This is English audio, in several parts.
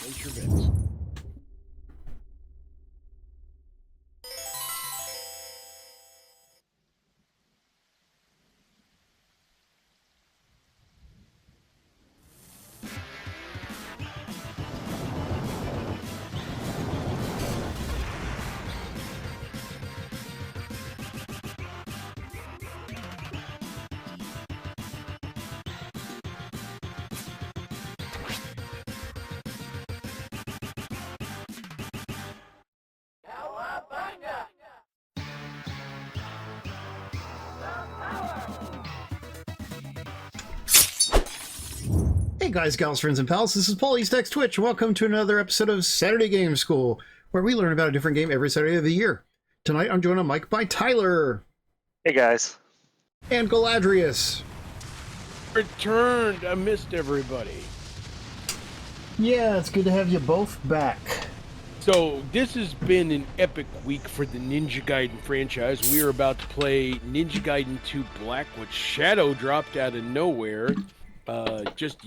Place your bets. Hey guys, gals, friends, and pals, this is Paul, EastXTwitch, and welcome to another episode of Saturday Game School, where we learn about a different game every Saturday of the year. Tonight I'm joined on mic by Tyler. Hey guys. And Galadrius. Returned. I missed everybody. Yeah, it's good to have you both back. So this has been an epic week for the Ninja Gaiden franchise. We are about to play Ninja Gaiden 2 Black, which Shadow dropped out of nowhere just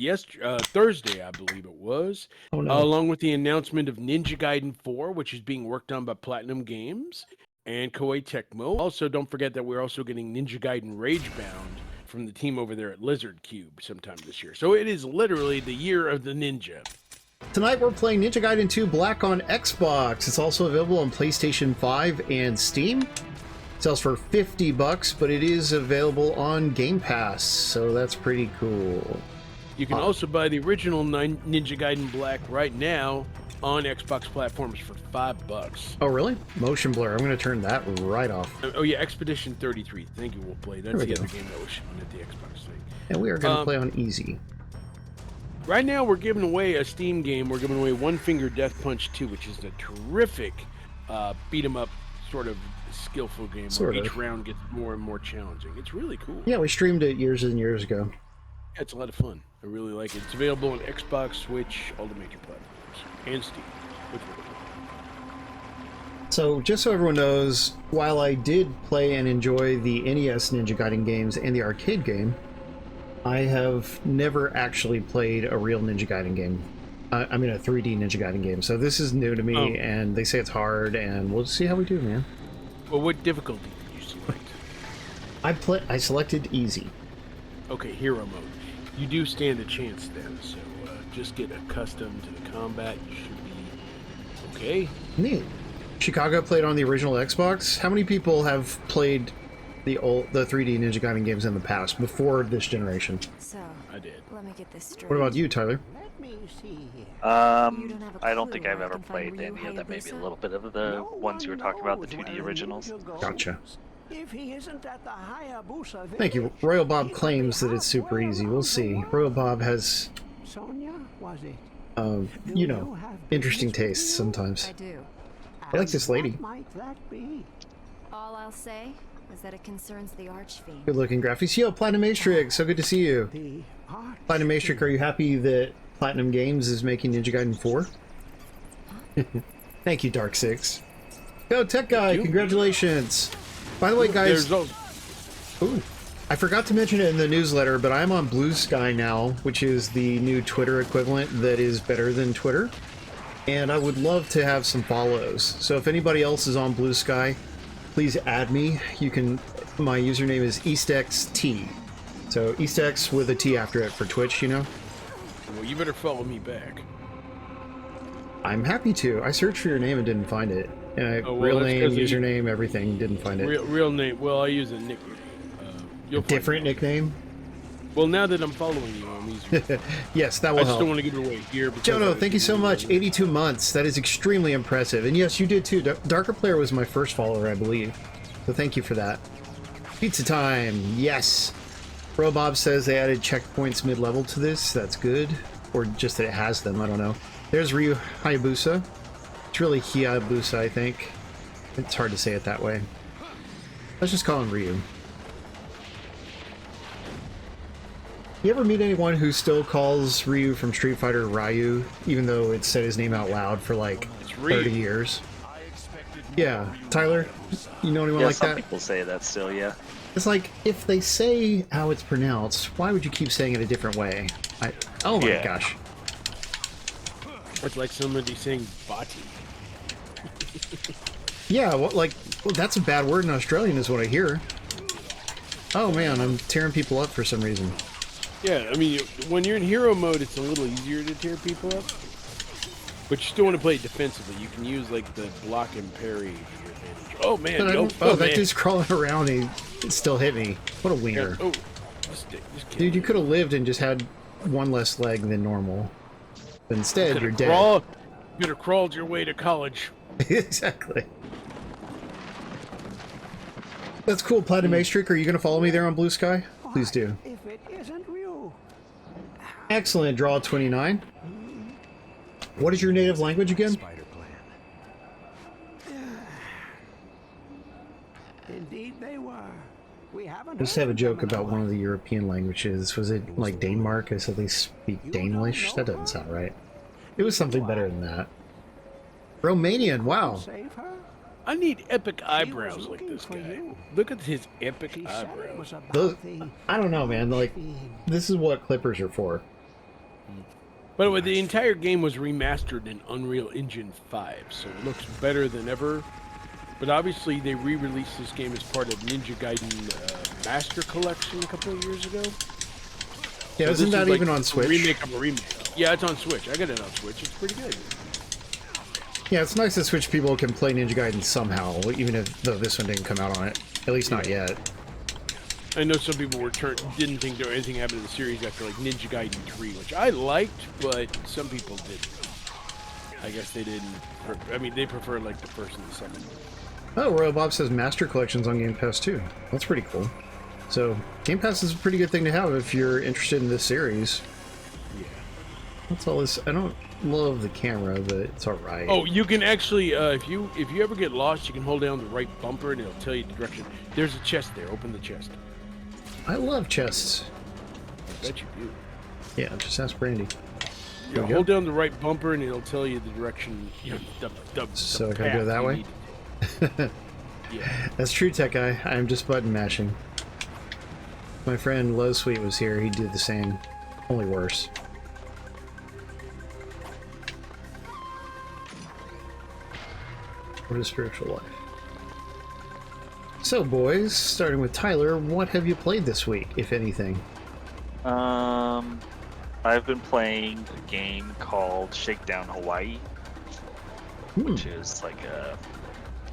Thursday, I believe it was. Oh, no. Along with the announcement of Ninja Gaiden 4, which is being worked on by Platinum Games and Koei Tecmo. Also, don't forget that we're also getting Ninja Gaiden Ragebound from the team over there at Lizard Cube sometime this year. So it is literally the year of the ninja. Tonight we're playing Ninja Gaiden 2 Black on Xbox. It's also available on PlayStation 5 and Steam. It sells for $50, but it is available on Game Pass, so that's pretty cool. You can also buy the original Ninja Gaiden Black right now on Xbox platforms for $5. Oh, really? Motion blur. I'm going to turn that right off. Oh, yeah, Expedition 33. Thank you, we'll play. That's the other game that was shown at the Xbox thing. And we are going to play on easy. Right now, we're giving away a Steam game. We're giving away One Finger Death Punch 2, which is a terrific beat-em-up sort of skillful game where each round gets more and more challenging. It's really cool. Yeah, we streamed it years and years ago. Yeah, it's a lot of fun. I really like it. It's available on Xbox, Switch, all the major platforms, and Steam. So, just so everyone knows, while I did play and enjoy the NES Ninja Gaiden games and the arcade game, I have never actually played a real Ninja Gaiden game. I mean, a 3D Ninja Gaiden game. So this is new to me, and they say it's hard, and we'll see how we do, man. Well, what difficulty did you select? I selected easy. Okay, hero mode. You do stand a chance then, so just get accustomed to the combat. You should be okay. Neat. Chicago played on the original Xbox. How many people have played the 3D Ninja Gaiden games in the past, before this generation? So, I did. let me get this straight. What about you, Tyler? I don't think I've ever played any of them. Maybe a little bit of the ones you were talking about, the 2D originals. Gotcha. If he isn't at the Hayabusa Thank you. Royal Bob claims that it's super easy. We'll see. Royal Bob has, Sonia, was it? you know, interesting tastes sometimes. I do. I like this lady. What might that be? All I'll say is that it concerns the Archfiend. Good looking graphics. Yo, Platinum Matrix, so good to see you. The Platinum Matrix, are you happy that Platinum Games is making Ninja Gaiden 4? Thank you, Dark Six. Go, Tech Guy, congratulations. By the way, guys, ooh, I forgot to mention it in the newsletter, but I'm on Blue Sky now, which is the new Twitter equivalent that is better than Twitter. And I would love to have some follows. So if anybody else is on Blue Sky, please add me. You can, my username is EastXT. So EastX with a T after it for Twitch, you know? Well, you better follow me back. I'm happy to. I searched for your name and didn't find it. Well, real name, username, everything, didn't find it. Real name. Well, I use a nickname. You'll find Different nickname? Well, now that I'm following you, I'm easier. Yes, that will I just help. don't want to give it away here. Jono, thank you so much. 82 months. That is extremely impressive. And yes, you did too. Darker Player was my first follower, I believe. So thank you for that. Pizza time. Yes. Robob says they added checkpoints mid-level to this. That's good. Or just that it has them. I don't know. There's Ryu Hayabusa. It's really Hayabusa, I think. It's hard to say it that way. Let's just call him Ryu. You ever meet anyone who still calls Ryu from Street Fighter Ryu, even though it said his name out loud for like 30 years? Yeah, Tyler, you know anyone like that? Some people say that still, yeah. It's like, if they say how it's pronounced, why would you keep saying it a different way? Oh my gosh. It's like somebody saying "bati." Yeah, well, that's a bad word in Australian is what I hear. Oh man, I'm tearing people up for some reason. Yeah, I mean, when you're in hero mode, it's a little easier to tear people up. But you still want to play defensively. You can use, like, the block and parry to your advantage. Oh, man. Nope. That man. dude's crawling around and he still hit me. What a wiener. Yeah. Oh, dude, you could have lived and just had one less leg than normal. But instead, you're dead. You could have crawled your way to college. Exactly. That's cool, Platinum Astric. Are you going to follow me there on Blue Sky? Please do. If it isn't you. Excellent, draw 29. What is your native language again? Spider plan. Indeed they were. We haven't I just have a joke about one of the European languages. Was it like Denmark? I said they speak Danish? That doesn't sound right. It was something better than that. Romanian, wow. Save her? I need epic eyebrows like this guy. you. Look at his epic She said it eyebrows. was about Those, the I don't know, man. Like, fiend. this is what clippers are for. By the way, the entire game was remastered in Unreal Engine 5, so it looks better than ever. But obviously, they re-released this game as part of Ninja Gaiden Master Collection a couple of years ago. Yeah, So isn't this that is even like on a Switch? remake of a remake. Yeah, it's on Switch. I got it on Switch. It's pretty good. Yeah, it's nice that Switch people can play Ninja Gaiden somehow, even if though this one didn't come out on it. At least not yet. I know some people didn't think there was anything happened to the series after like Ninja Gaiden 3, which I liked, but some people didn't. I guess they didn't. I mean, they prefer like the first and the second. Oh, Royal Bob says Master Collection's on Game Pass too. That's pretty cool. So, Game Pass is a pretty good thing to have if you're interested in this series. Yeah. What's all this? I don't love the camera, but it's alright. Oh, you can actually, if you ever get lost, you can hold down the right bumper and it'll tell you the direction. There's a chest there. Open the chest. I love chests. I bet you do. Yeah, just ask Brandy. Yeah, There we hold go. down the right bumper and it'll tell you the direction. You know, the So can I path go that you way? need to take. Yeah. That's true, Tech Guy. I'm just button mashing. My friend Low Sweet was here. He did the same, only worse. What is spiritual life? So, boys, starting with Tyler, what have you played this week, if anything? I've been playing a game called Shakedown Hawaii, which is like a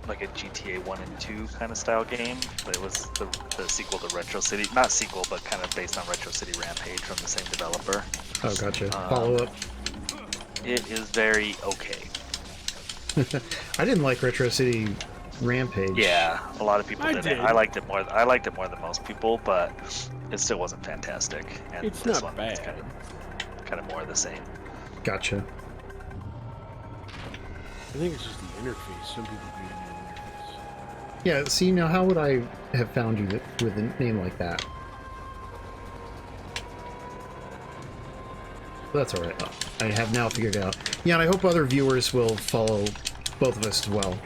GTA 1 and 2 kind of style game. But it was the sequel to Retro City, not sequel, but kind of based on Retro City Rampage from the same developer. Oh, gotcha. Follow up. It is very okay. I didn't like Retro City Rampage. Yeah, a lot of people I didn't. did. I liked it more. I liked it more than most people, but it still wasn't fantastic. And It's this not one is bad. kind of more of the same. Gotcha. I think it's just the interface. Some people agree on the interface. Yeah, see, now how would I have found you with a name like that? That's alright. I have now figured it out. Yeah, and I hope other viewers will follow both of us as well.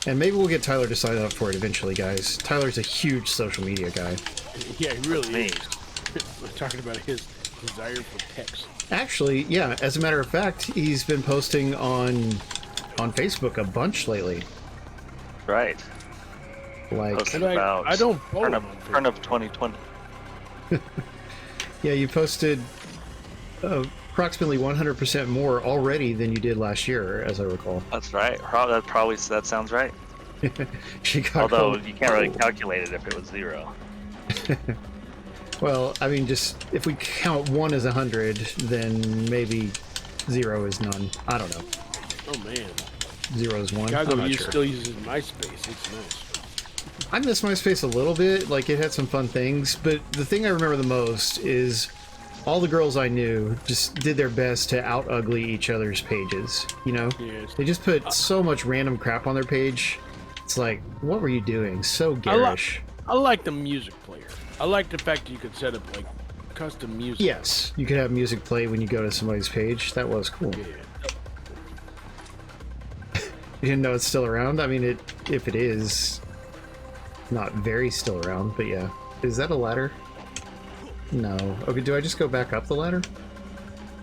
And maybe we'll get Tyler to sign up for it eventually, guys. Tyler's a huge social media guy. Yeah, he really Me. is. We're talking about his desire for text. Actually, yeah, as a matter of fact, he's been posting on Facebook a bunch lately. Right. Like, Posted And about I don't follow turn him of, on turn of Facebook. 2020. yeah, you posted approximately 100% more already than you did last year, as I recall. That's right. That sounds right. Chicago. Although you can't really calculate it if it was 0. Well, I mean, just if we count 1 as 100, then maybe 0 is none. I don't know. Oh man, 0 is 1. Chicago I'm not sure. still uses MySpace. It's nice. I miss MySpace a little bit. Like, it had some fun things, but the thing I remember the most is all the girls I knew just did their best to out-ugly each other's pages, you know? Yes. They just put so much random crap on their page. It's like, what were you doing? So garish. I like the music player. I like the fact that you could set up like custom music. Yes, you could have music play when you go to somebody's page. That was cool. Yeah. You didn't know it's still around? I mean, if it is, not very still around, but yeah. Is that a ladder? No. Okay, do I just go back up the ladder?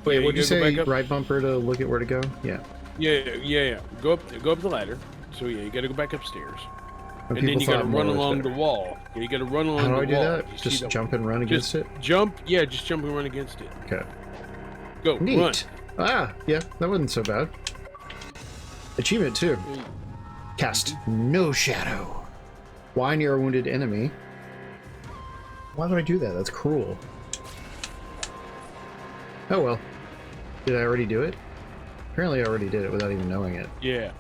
Wait, Yeah, what'd you gotta say? go back up. Right bumper to look at where to go? Yeah. Yeah. Go up the ladder. So yeah, you gotta go back upstairs. When And then people you gotta thought more run was along better. the wall. Yeah, you gotta run along How do the I do wall. that? You see Just the- jump and run against just it? Jump, yeah, just jump and run against it. Okay. Go, run. Neat. Ah, yeah, that wasn't so bad. Achievement too. Cast no shadow. Why near a wounded enemy? Why would I do that? That's cruel. Oh well. Did I already do it? Apparently I already did it without even knowing it. Yeah.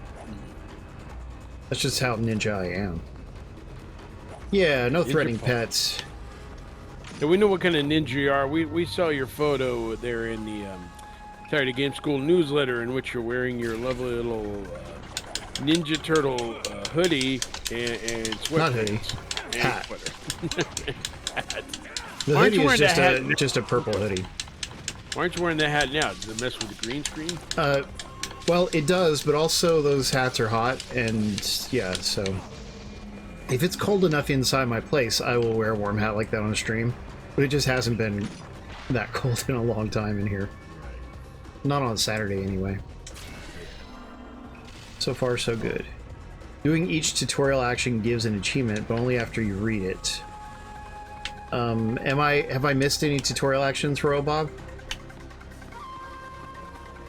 That's just how ninja I am. Yeah, no threatening pets. And we know what kind of ninja you are. We saw your photo there in the Saturday Game School newsletter, in which you're wearing your lovely little Ninja Turtle hoodie and sweatpants. Not hoodie. And Hat. sweater. Hat. The Why aren't hoodie you is wearing that just a purple hoodie. Why aren't you wearing that hat now? Does it mess with the green screen? Well, it does, but also those hats are hot, and yeah, so if it's cold enough inside my place, I will wear a warm hat like that on a stream. But it just hasn't been that cold in a long time in here. Not on Saturday, anyway. So far, so good. Doing each tutorial action gives an achievement, but only after you read it. Have I missed any tutorial actions, Royal Bob?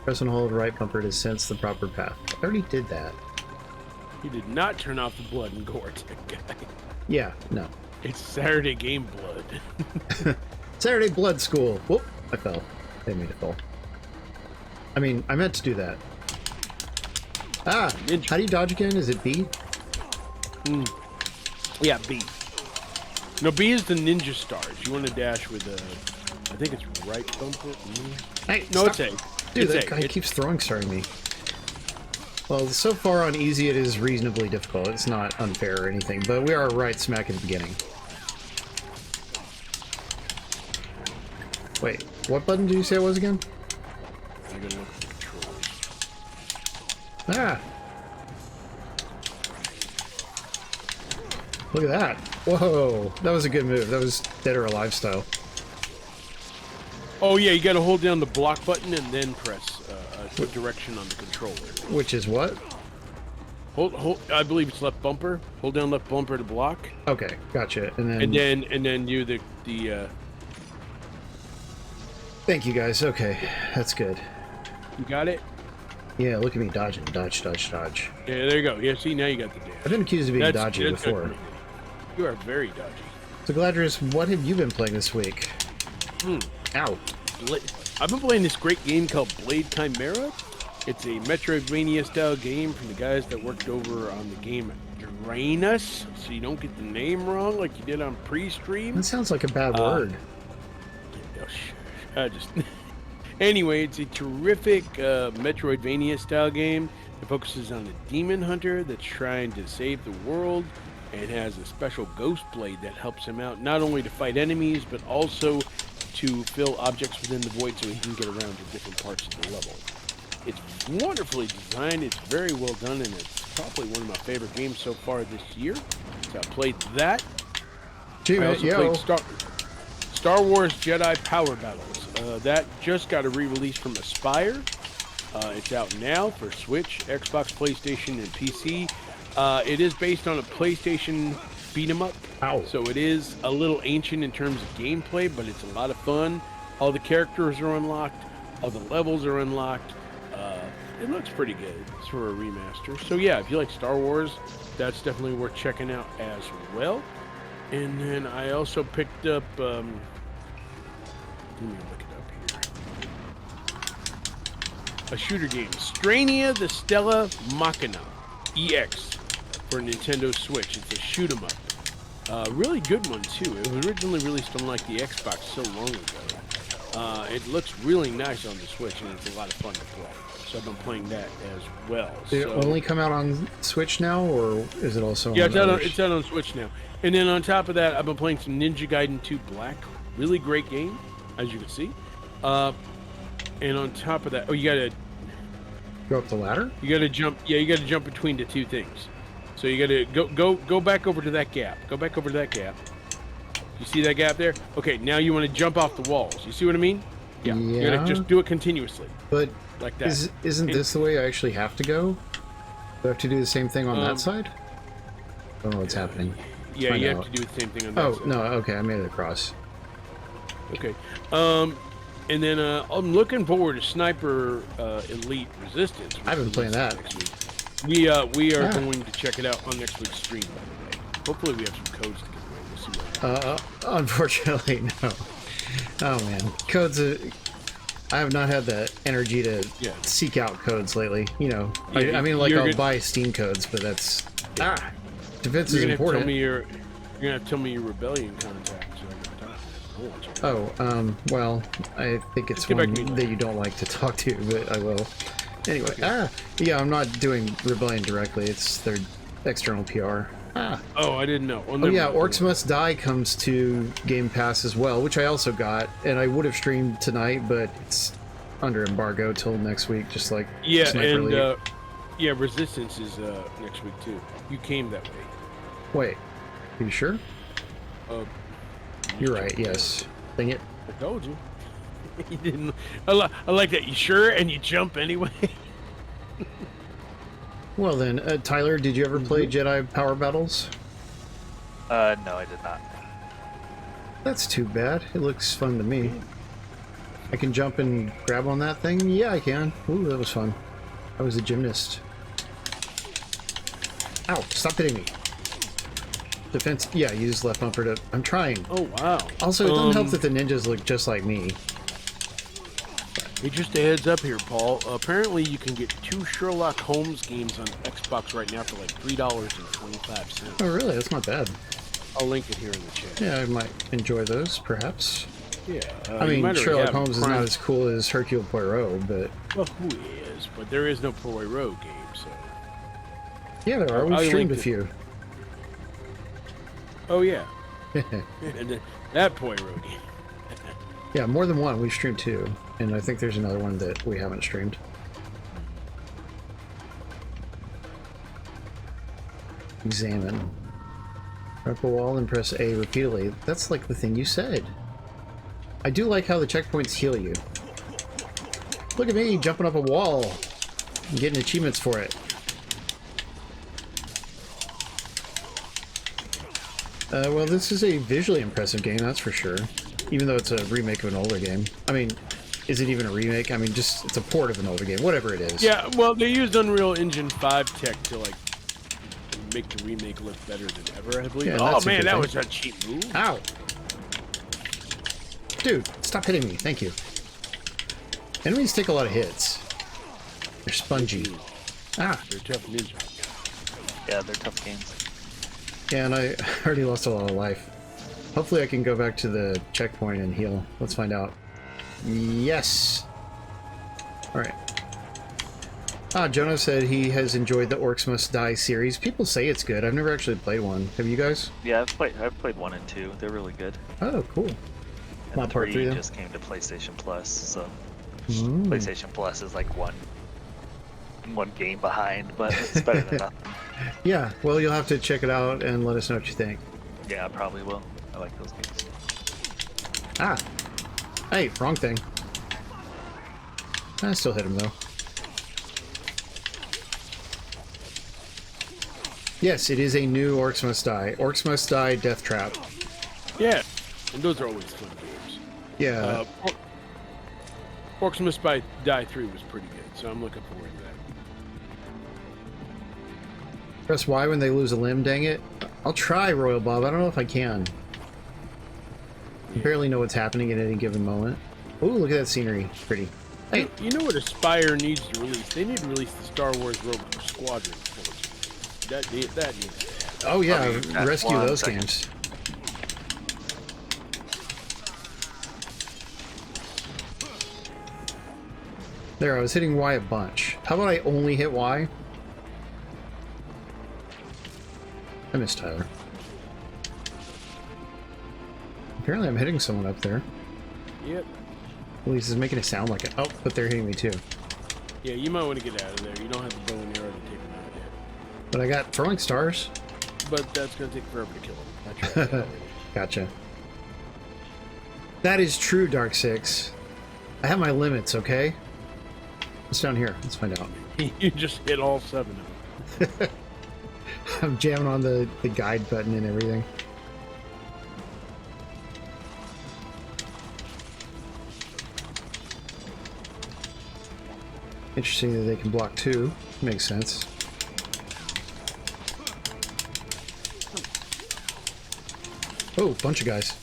Press and hold right bumper to sense the proper path. I already did that. You did not turn off the blood and gore, guy. Yeah, no. It's Saturday Game Blood. Saturday Blood School. Whoop, I fell. They made it fall. I mean, I meant to do that. Ah, Ninja. how do you dodge again? Is it B? Yeah, B. No, B is the ninja stars. You want to dash with I think it's right bumper. Hey, No, stop. it's A. Dude, it's that A. guy keeps throwing starring me. Well, so far on easy it is reasonably difficult. It's not unfair or anything, but we are right smack at the beginning. Wait, what button did you say it was again? I gotta look at the controls. Ah! Look at that. Whoa, that was a good move. That was Dead or Alive style. Oh yeah, you gotta hold down the block button and then press a direction on the controller. Which is what? Hold. I believe it's left bumper. Hold down left bumper to block, Okay, gotcha. And and then do the Thank you guys. Okay, that's good. You got it. Yeah, look at me dodging. Dodge, dodge, dodge. Yeah, there you go. Yeah, see now you got the dash. I've been accused of being dodgy that's before. good. You are very dodgy. So Galadrius, what have you been playing this week? Ow. I've been playing this great game called Blade Chimera. It's a Metroidvania style game from the guys that worked over on the game Uranus, so you don't get the name wrong like you did on pre-stream. That sounds like a bad word. Anyway, it's a terrific Metroidvania style game. It focuses on a demon hunter that's trying to save the world and has a special ghost blade that helps him out, not only to fight enemies, but also to fill objects within the void so he can get around to different parts of the level. It's wonderfully designed, it's very well done, and it's probably one of my favorite games so far this year. So I played that. I also played Star Wars Jedi Power Battles. That just got a re-release from Aspire. It's out now for Switch, Xbox, PlayStation, and PC. It is based on a PlayStation beat-em-up. Ow. So it is a little ancient in terms of gameplay, but it's a lot of fun. All the characters are unlocked. All the levels are unlocked. It looks pretty good. It's for a remaster. So yeah, if you like Star Wars, that's definitely worth checking out as well. And then I also picked up... let me look it up here. A shooter game. Strania the Stella Machina EX for Nintendo Switch. It's a shoot 'em up. Really good one too. It was originally released on like the Xbox so long ago. It looks really nice on the Switch and it's a lot of fun to play. So I've been playing that as well. Did it only come out on Switch now, or is it also on others? It's out on Switch now. And then on top of that, I've been playing some Ninja Gaiden 2 Black. Really great game, as you can see. And on top of that, you gotta Go up the ladder? You gotta jump. Yeah, you gotta jump between the two things. So you gotta go back over to that gap. Go back over to that gap. You see that gap there? Okay, now you want to jump off the walls. You see what I mean? Yeah. You're gonna just do it continuously. But like that. Isn't this the way I actually have to go? Do I have to do the same thing on that side? I don't know what's happening. Yeah, you have to do the same thing on that side. Oh, no, okay, I made it across. Okay. And then I'm looking forward to Sniper Elite Resistance. I've been playing that. We are going to check it out on next week's stream, by the way. Hopefully we have some codes to give away. We'll see what Unfortunately, no. Oh, man. Codes, I have not had the energy to seek out codes lately. You know, I mean, like, I'll buy Steam codes, but that's... defense is important. You're gonna have to tell me your Rebellion contact. Well, I think it's one that you don't like to talk to, but I will. Anyway, yeah, I'm not doing Rebellion directly. It's their external PR. Oh, I didn't know. Well, yeah, Orcs Must Die comes to Game Pass as well, which I also got, and I would have streamed tonight, but it's under embargo till next week, just like Sniper Elite. Yeah, Resistance is next week too. You came that way. Wait, are you sure? You're right. Yes. Dang it. I told you. You didn't. I like that. You sure? And you jump anyway. Well then, Tyler, did you ever play Jedi Power Battles? No, I did not. That's too bad. It looks fun to me. I can jump and grab on that thing? Yeah, I can. Ooh, that was fun. I was a gymnast. Ow, stop hitting me. Defense, yeah, use left bumper to... I'm trying. Oh, wow. Also, it doesn't help that the ninjas look just like me. Hey, just a heads up here, Paul. Apparently, you can get 2 Sherlock Holmes games on Xbox right now for like $3.25. Oh, really? That's not bad. I'll link it here in the chat. Yeah, I might enjoy those, perhaps. Yeah. I mean, Sherlock Holmes is not as cool as Hercule Poirot, but... Well, who is? But there is no Poirot game, so... Yeah, there are. We've streamed a few. Oh, yeah. And that Poirot game. Yeah, more than one. We've streamed 2. And I think there's another one that we haven't streamed. Examine. Up a wall and press A repeatedly. That's like the thing you said. I do like how the checkpoints heal you. Look at me jumping up a wall and getting achievements for it. Well, this is a visually impressive game, that's for sure. Even though it's a remake of an older game. I mean, is it even a remake? I mean, just it's a port of an older game, whatever it is. Yeah, well, they used Unreal Engine 5 tech to, like, make the remake look better than ever, I believe. Yeah, oh, man, that was a cheap move. Ow! Dude, stop hitting me. Thank you. Enemies take a lot of hits. They're spongy. Ah! They're tough ninja. Yeah, they're tough games. Yeah, and I already lost a lot of life. Hopefully I can go back to the checkpoint and heal. Let's find out. Yes! Alright. Jonah said he has enjoyed the Orcs Must Die series. People say it's good. I've never actually played one. Have you guys? Yeah, I've played 1 and 2. They're really good. Oh, cool. And Not part 3 though? just came to PlayStation Plus, so PlayStation Plus is like one game behind, but it's better than nothing. Yeah, well, you'll have to check it out and let us know what you think. Yeah, I probably will. I like those games. Ah! Hey, wrong thing. I still hit him, though. Yes, it is a new Orcs Must Die. Orcs Must Die Death Trap. Yeah, and those are always fun games. Yeah. Orcs Must Die 3 was pretty good, so I'm looking forward to that. Press Y when they lose a limb, dang it. I'll try, Royal Bob. I don't know if I can. I barely know what's happening at any given moment. Ooh, look at that scenery. Pretty. Hey. You know what Aspire needs to release? They need to release the Star Wars Rogue Squadron. That needs to happen. Oh, yeah. Rescue those games. There, I was hitting Y a bunch. How about I only hit Y? I miss Tyler. Apparently I'm hitting someone up there. Yep. At least it's making it sound like it. Oh, but they're hitting me too. Yeah, you might want to get out of there. You don't have the bow and arrow to take them out yet. But I got throwing stars. But that's going to take forever to kill them. I tried. Gotcha. That is true, Dark 6. I have my limits, okay? It's down here. Let's find out. You just hit all 7 of them. I'm jamming on the guide button and everything. Interesting that they can block 2. Makes sense. Oh, bunch of guys.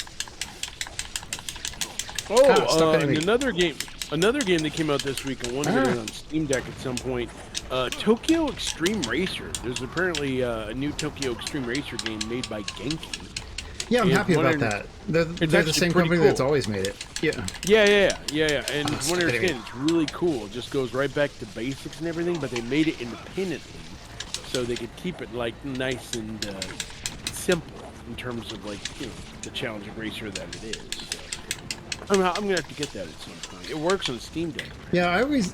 Oh, another game that came out this week. I want to get it on Steam Deck at some point. Tokyo Extreme Racer. There's apparently a new Tokyo Extreme Racer game made by Genki. Yeah, I'm happy about that. They're the same company that's always made it. Yeah. Yeah. And from what I understand, it's really cool. It just goes right back to basics and everything, but they made it independently, so they could keep it like nice and simple in terms of like the challenging racer that it is. So I'm gonna have to get that at some point. It works on Steam Deck. Right? Yeah,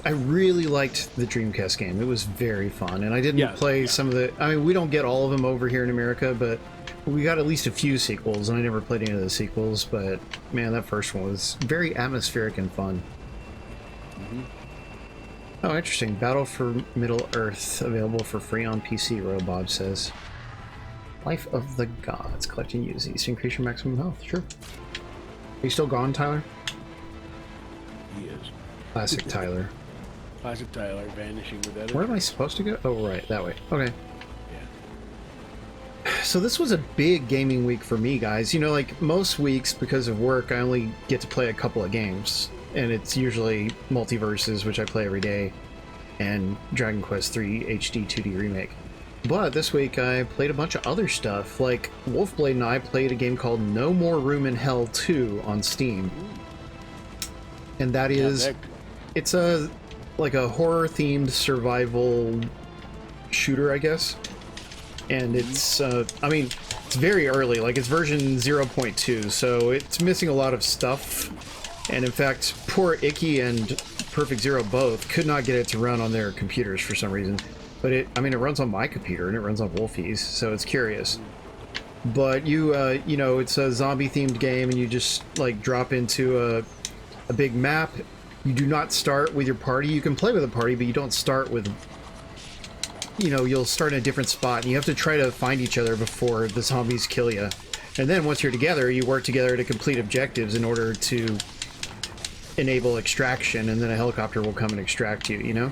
I really liked the Dreamcast game. It was very fun, and I didn't play some of the. I mean, we don't get all of them over here in America, but we got at least a few sequels, and I never played any of the sequels. But man, that first one was very atmospheric and fun. Oh, interesting. Battle for Middle Earth, available for free on PC, Robob says. Life of the Gods, collecting Uzis. Increase your maximum health, sure. Are you still gone, Tyler? He is. Classic Tyler. Classic Tyler, vanishing without it. Where am I supposed to go? Oh, right, that way. Okay. Yeah. So this was a big gaming week for me, guys. You know, like most weeks, because of work, I only get to play a couple of games. And it's usually Multiverses, which I play every day, and Dragon Quest III HD 2D Remake. But this week I played a bunch of other stuff, like Wolfblade and I played a game called No More Room in Hell 2 on Steam. And that is, it's like a horror-themed survival shooter, I guess. And it's, I mean, it's very early, like it's version 0.2, so it's missing a lot of stuff. And in fact, poor Icky and Perfect Zero both could not get it to run on their computers for some reason. But it runs on my computer and it runs on Wolfie's, so it's curious. But you know, it's a zombie-themed game, and you just like drop into a big map. You do not start with your party. You can play with a party, but you don't start with. You know, you'll start in a different spot, and you have to try to find each other before the zombies kill you. And then once you're together, you work together to complete objectives in order to enable extraction, and then a helicopter will come and extract you. You know,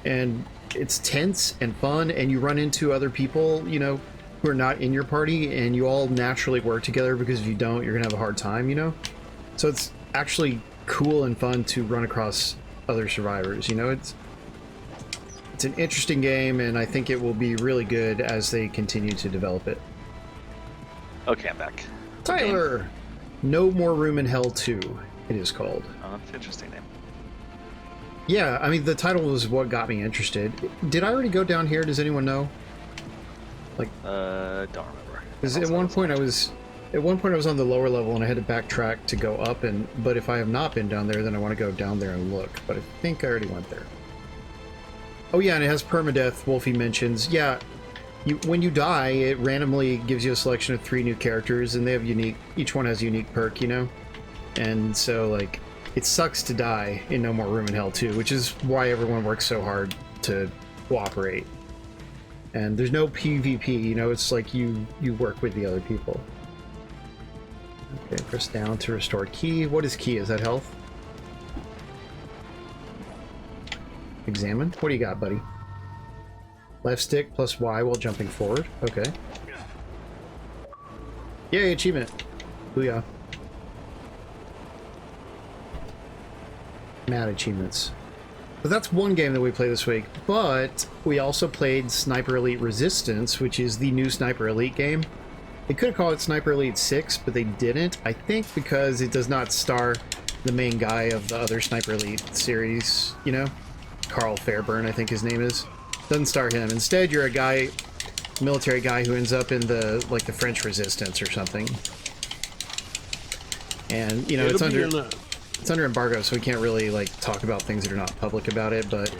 and it's tense and fun, and you run into other people, you know, who are not in your party, and you all naturally work together, because if you don't, you're gonna have a hard time, you know? So it's actually cool and fun to run across other survivors, you know? It's an interesting game, and I think it will be really good as they continue to develop it. Okay, I'm back. Tyler! No More Room in Hell 2, it is called. Oh, that's an interesting name. Yeah, I mean, the title was what got me interested. Did I already go down here? Does anyone know? Like, don't remember. Because at one point I was on the lower level and I had to backtrack to go up, but if I have not been down there, then I want to go down there and look. But I think I already went there. Oh yeah, and it has permadeath. Wolfie mentions. Yeah, when you die, it randomly gives you a selection of 3 new characters, and they have each one has a unique perk, you know. And so like, it sucks to die in No More Room in Hell 2, which is why everyone works so hard to cooperate. And there's no PvP, you know, it's like you work with the other people. Okay, press down to restore key. What is key? Is that health? Examine. What do you got, buddy? Left stick plus Y while jumping forward. Okay. Yay, achievement. Booyah. Mad achievements. But that's one game that we played this week, but we also played Sniper Elite Resistance, which is the new Sniper Elite game. They could have called it Sniper Elite 6, but they didn't, I think because it does not star the main guy of the other Sniper Elite series, you know? Carl Fairburn, I think his name is. Doesn't star him. Instead, you're a guy, military guy who ends up in the French Resistance or something. And, you know, it's under embargo, so we can't really talk about things that are not public about it, but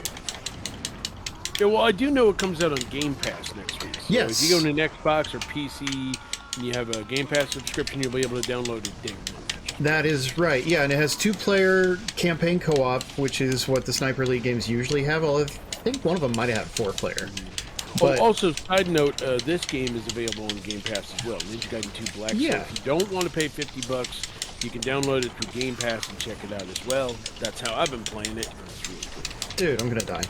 yeah, well, I do know it comes out on Game Pass next week. So yes. If you go to an Xbox or PC and you have a Game Pass subscription, you'll be able to download it day one. That is right. Yeah, and it has 2-player campaign co-op, which is what the Sniper Elite games usually have. Although I think one of them might have 4-player. But, also, side note, this game is available on Game Pass as well. Ninja Gaiden 2 Black. Yeah. So if you don't want to pay $50, you can download it through Game Pass and check it out as well. That's how I've been playing it. It's really cool. dude, I'm gonna die.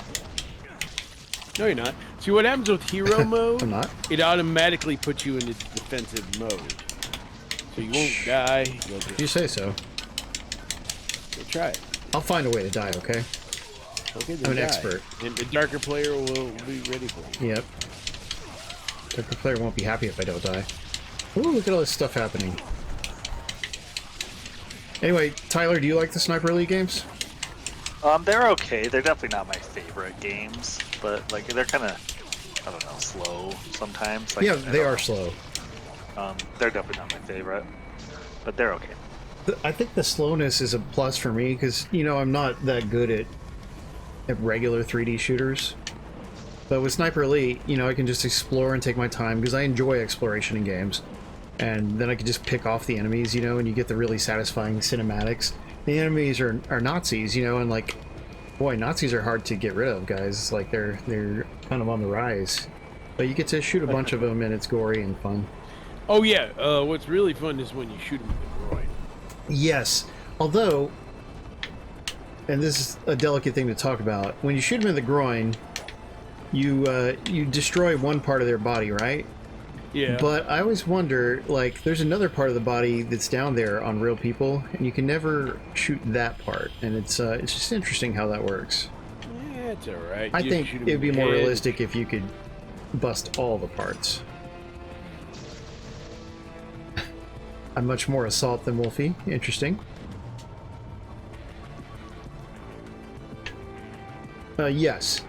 No, you're not. See, what happens with hero mode? I'm not. It automatically puts you into defensive mode. So you won't die. You'll just You say so. go try it. I'll find a way to die, okay? Okay, then I'm an die. expert. And the darker player will be ready for you. Yep. The player won't be happy if I don't die. Ooh, look at all this stuff happening. Anyway, Tyler, do you like the Sniper Elite games? They're okay. They're definitely not my favorite games, but like they're kind of, I don't know, slow sometimes. Like, Yeah, they are slow. They're definitely not my favorite, but they're okay. I think the slowness is a plus for me because, you know, I'm not that good at regular 3D shooters. But with Sniper Elite, you know, I can just explore and take my time because I enjoy exploration in games. And then I can just pick off the enemies, you know, and you get the really satisfying cinematics. The enemies are Nazis, you know, and like, boy, Nazis are hard to get rid of, guys. Like, they're kind of on the rise. But you get to shoot a bunch of them and it's gory and fun. Oh, yeah. What's really fun is when you shoot them in the groin. Yes, although, and this is a delicate thing to talk about, when you shoot them in the groin, you destroy one part of their body, right? Yeah. But I always wonder, like, there's another part of the body that's down there on real people, and you can never shoot that part, and it's just interesting how that works. Yeah, it's alright. I think it'd be more realistic if you could bust all the parts. I'm much more assault than Wolfie. Interesting. Yes.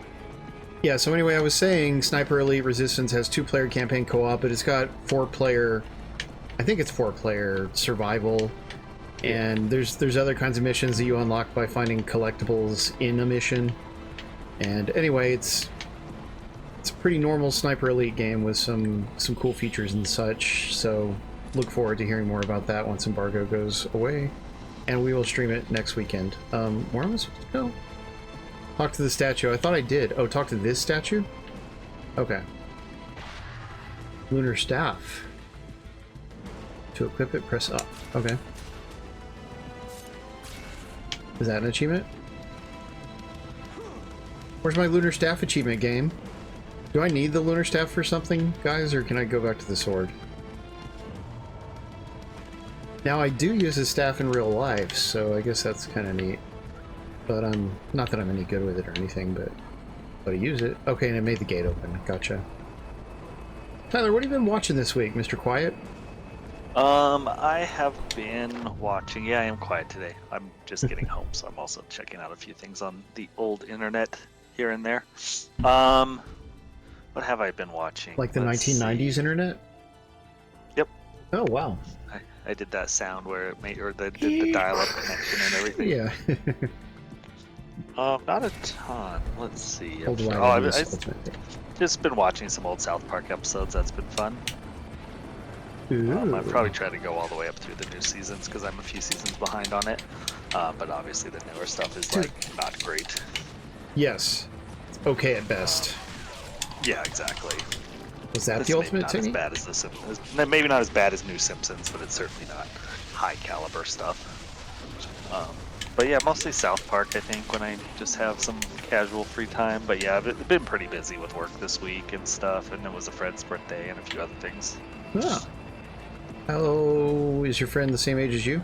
Yeah, so anyway, I was saying Sniper Elite Resistance has 2-player campaign co-op, but it's got 4-player... I think it's 4-player survival. And there's other kinds of missions that you unlock by finding collectibles in a mission. And anyway, it's a pretty normal Sniper Elite game with some cool features and such, so look forward to hearing more about that once embargo goes away. And we will stream it next weekend. Where am I supposed to go? Talk to the statue. I thought I did. Oh, talk to this statue? Okay. Lunar staff. To equip it, press up. Okay. Is that an achievement? Where's my lunar staff achievement, game? Do I need the lunar staff for something, guys, or can I go back to the sword? Now, I do use the staff in real life, so I guess that's kind of neat. But not that I'm any good with it or anything, but I use it. Okay, and it made the gate open. Gotcha. Tyler, what have you been watching this week, Mr. Quiet? I have been watching. Yeah, I am quiet today. I'm just getting home, so I'm also checking out a few things on the old internet here and there. What have I been watching? Like the 1990s internet? Yep. Oh, wow. I did that sound where it made, or did the dial-up connection and everything. Yeah. Not a ton. Let's see. I've just been watching some old South Park episodes. That's been fun. I've probably tried to go all the way up through the new seasons because I'm a few seasons behind on it. But obviously the newer stuff is like not great. Yes. It's okay at best. Yeah, exactly. Was that the ultimate not as bad as the Simpsons. Maybe not as bad as New Simpsons, but it's certainly not high caliber stuff. But yeah, mostly South Park, I think, when I just have some casual free time. But yeah, I've been pretty busy with work this week and stuff, and it was a friend's birthday and a few other things. Ah. How is your friend the same age as you?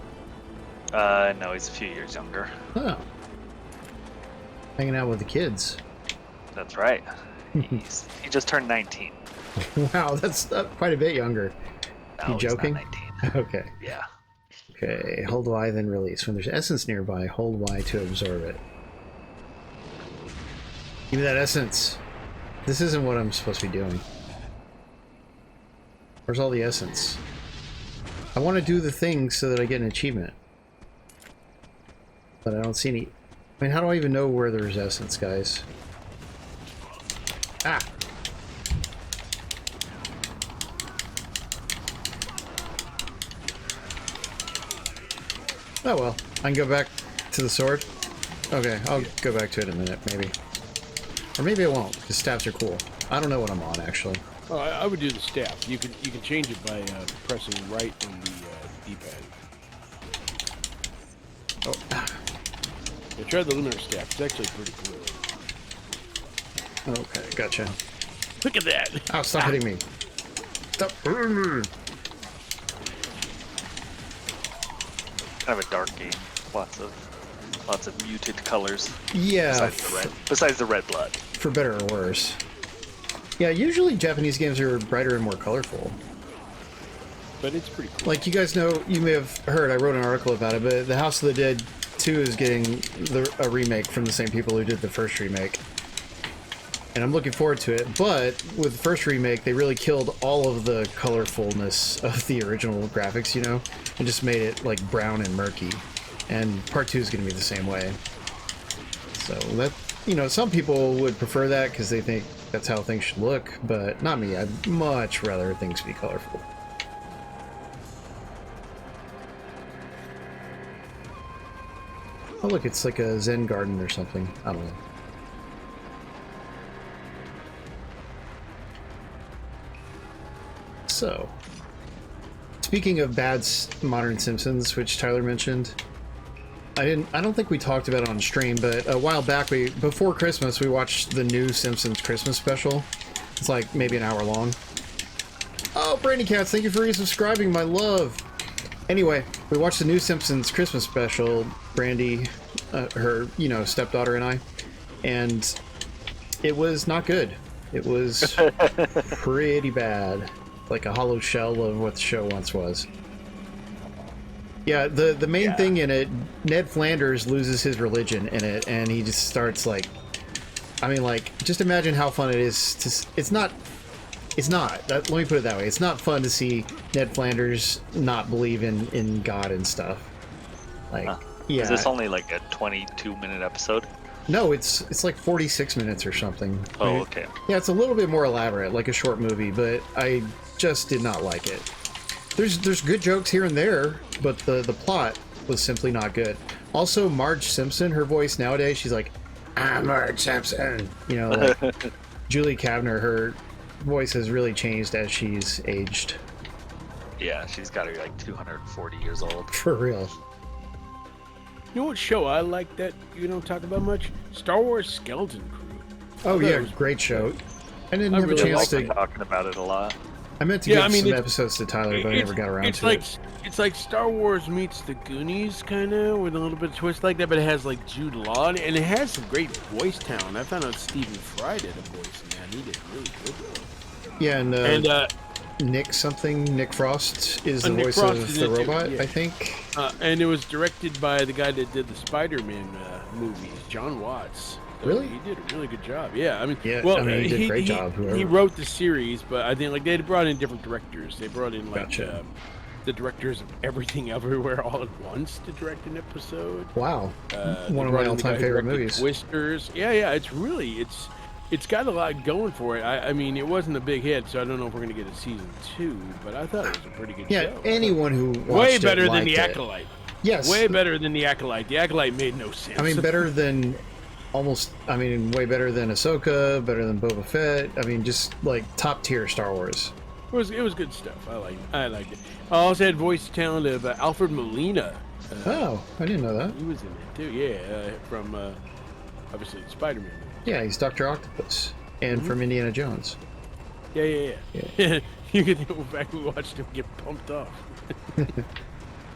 No, he's a few years younger. Oh. Hanging out with the kids. That's right. He just turned 19. Wow, that's quite a bit younger. No, You joking? He's not 19. Okay. Yeah. Okay, hold Y, then release. When there's essence nearby, hold Y to absorb it. Give me that essence. This isn't what I'm supposed to be doing. Where's all the essence? I want to do the thing so that I get an achievement. But I don't see any... I mean, how do I even know where there's essence, guys? Ah! Oh well, I can go back to the sword. Okay, I'll go back to it in a minute, maybe. Or maybe I won't, because staffs are cool. I don't know what I'm on, actually. Oh, I would do the staff. You can change it by pressing right on the D-pad. Oh. Yeah, try the luminous staff. It's actually pretty cool. Okay, gotcha. Look at that! Oh, stop hitting me. Stop. Kind of a dark game. Lots of muted colors. Yeah. Besides the red blood. For better or worse. Yeah, usually Japanese games are brighter and more colorful. But it's pretty cool. Like, you guys know, you may have heard, I wrote an article about it, but The House of the Dead 2 is getting a remake from the same people who did the first remake. And I'm looking forward to it, but with the first remake, they really killed all of the colorfulness of the original graphics, you know? And just made it, like, brown and murky. And part 2 is going to be the same way. So, that, you know, some people would prefer that because they think that's how things should look, but not me. I'd much rather things be colorful. Oh look, it's like a Zen garden or something. I don't know. So, speaking of bad modern Simpsons, which Tyler mentioned, I don't think we talked about it on stream, but a while back, before Christmas, we watched the new Simpsons Christmas special. It's like maybe an hour long. Oh, Brandy Cats, thank you for resubscribing, my love. Anyway, we watched the new Simpsons Christmas special, Brandy, her, you know, stepdaughter and I, and it was not good. It was pretty bad. Like a hollow shell of what the show once was. Yeah, the main thing in it, Ned Flanders loses his religion in it, and he just starts like, I mean, like, just imagine how fun it is to, let me put it that way, it's not fun to see Ned Flanders not believe in God and stuff. Like, yeah. Is this only like a 22-minute episode? No, it's like 46 minutes or something. Oh, okay. Yeah, it's a little bit more elaborate, like a short movie, but I just did not like it. There's good jokes here and there, but the plot was simply not good. Also, Marge Simpson, her voice nowadays, she's like, I'm Marge Simpson. You know, like Julie Kavner, her voice has really changed as she's aged. Yeah, she's got to be like 240 years old. For real. You know what show I like that you don't talk about much? Star Wars Skeleton Crew. Oh yeah, great show. I didn't have a chance to talking about it a lot. I meant to give some episodes to Tyler, but I never got around to it. It's like Star Wars meets the Goonies, kind of, with a little bit of twist like that, but it has like Jude Law, and it has some great voice talent. I found out Stephen Fry did a voice in that. He did really good. Yeah, and Nick Frost is the voice of the robot, I think. And it was directed by the guy that did the Spider-Man movies, John Watts. So really? He did a really good job. Yeah, I mean, yeah, well, he did a great job. He wrote the series, but I think like they brought in different directors. They brought in like the directors of Everything Everywhere All at Once to direct an episode. Wow, one of my all-time favorite movies. Twisters. Yeah, it's really it's got a lot going for it. I mean, it wasn't a big hit, so I don't know if we're going to get a season 2, but I thought it was a pretty good show. Yeah, anyone who watched way better it than The it. Acolyte. Yes. Way better than The Acolyte. The Acolyte made no sense. I mean, better than way better than Ahsoka, better than Boba Fett. I mean, just like top tier Star Wars. It was good stuff. I liked it. I also had voice talent of Alfred Molina. Oh, I didn't know that. He was in it too. Yeah, from obviously Spider-Man. Yeah, he's Dr. Octopus, and from Indiana Jones. Yeah. You can go back and watch him get pumped off.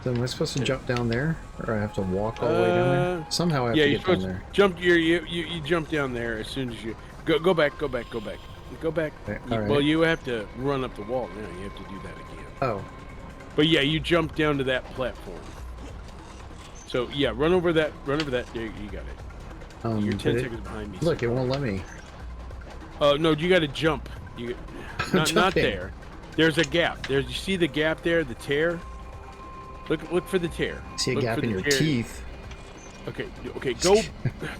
So am I supposed to jump down there, or I have to walk all the way down there? Somehow I have to get down there. You jump down there as soon as you go back. Okay, all right. Well, you have to run up the wall now. You have to do that again. Oh. But yeah, you jump down to that platform. So yeah, run over that. There, you got it. You're 10 seconds behind me. Look, it won't let me. Oh no, you got to jump. Not there. There's a gap. You see the gap there, the tear. Look for the tear. See a gap in your teeth. Okay. Go.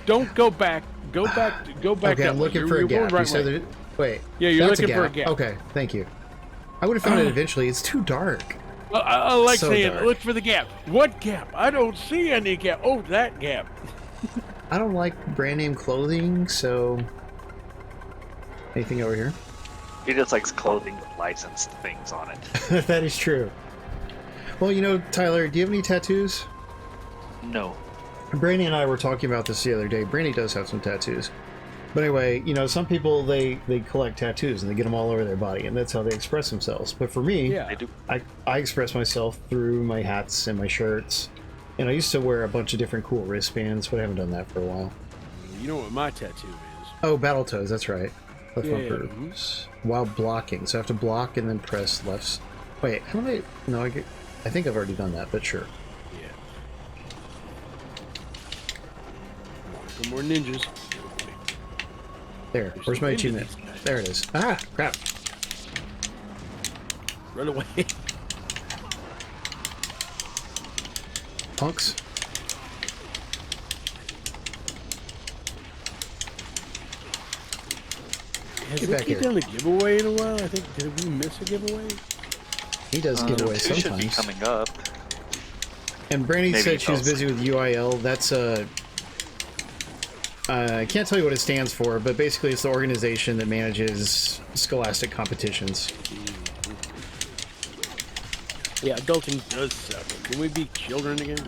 Don't go back. Go back. Okay, I'm looking for a gap. Right way. Wait. Yeah, you're that's looking for a gap. Okay, thank you. I would have found it eventually. It's too dark. I like So saying, dark. look for the gap. What gap? I don't see any gap. Oh, that gap. I don't like brand name clothing, so... Anything over here? He just likes clothing with licensed things on it. That is true. Well, you know, Tyler, do you have any tattoos? No. Brandy and I were talking about this the other day. Brandy does have some tattoos. But anyway, you know, some people, they collect tattoos and they get them all over their body, and that's how they express themselves. But for me, Yeah. They do. I express myself through my hats and my shirts. And I used to wear a bunch of different cool wristbands, but I haven't done that for a while. You know what my tattoo is? Oh, Battletoads, that's right. Left Yeah. bumper. While blocking. So I have to block and then press left. Wait, how do I... No, I think I've already done that, but sure. Yeah. Some more ninjas. There. There's Where's some my into achievement? these guys. There it is. Ah, crap. Run away. Punks. Has Get back Icky here. done a giveaway in a while? I think, did we miss a giveaway? He does give away Two should be sometimes. coming up. And Brandy Maybe said she was else. busy with UIL. That's a... I can't tell you what it stands for, but basically it's the organization that manages scholastic competitions. Yeah, adulting does suck. Can we be children again?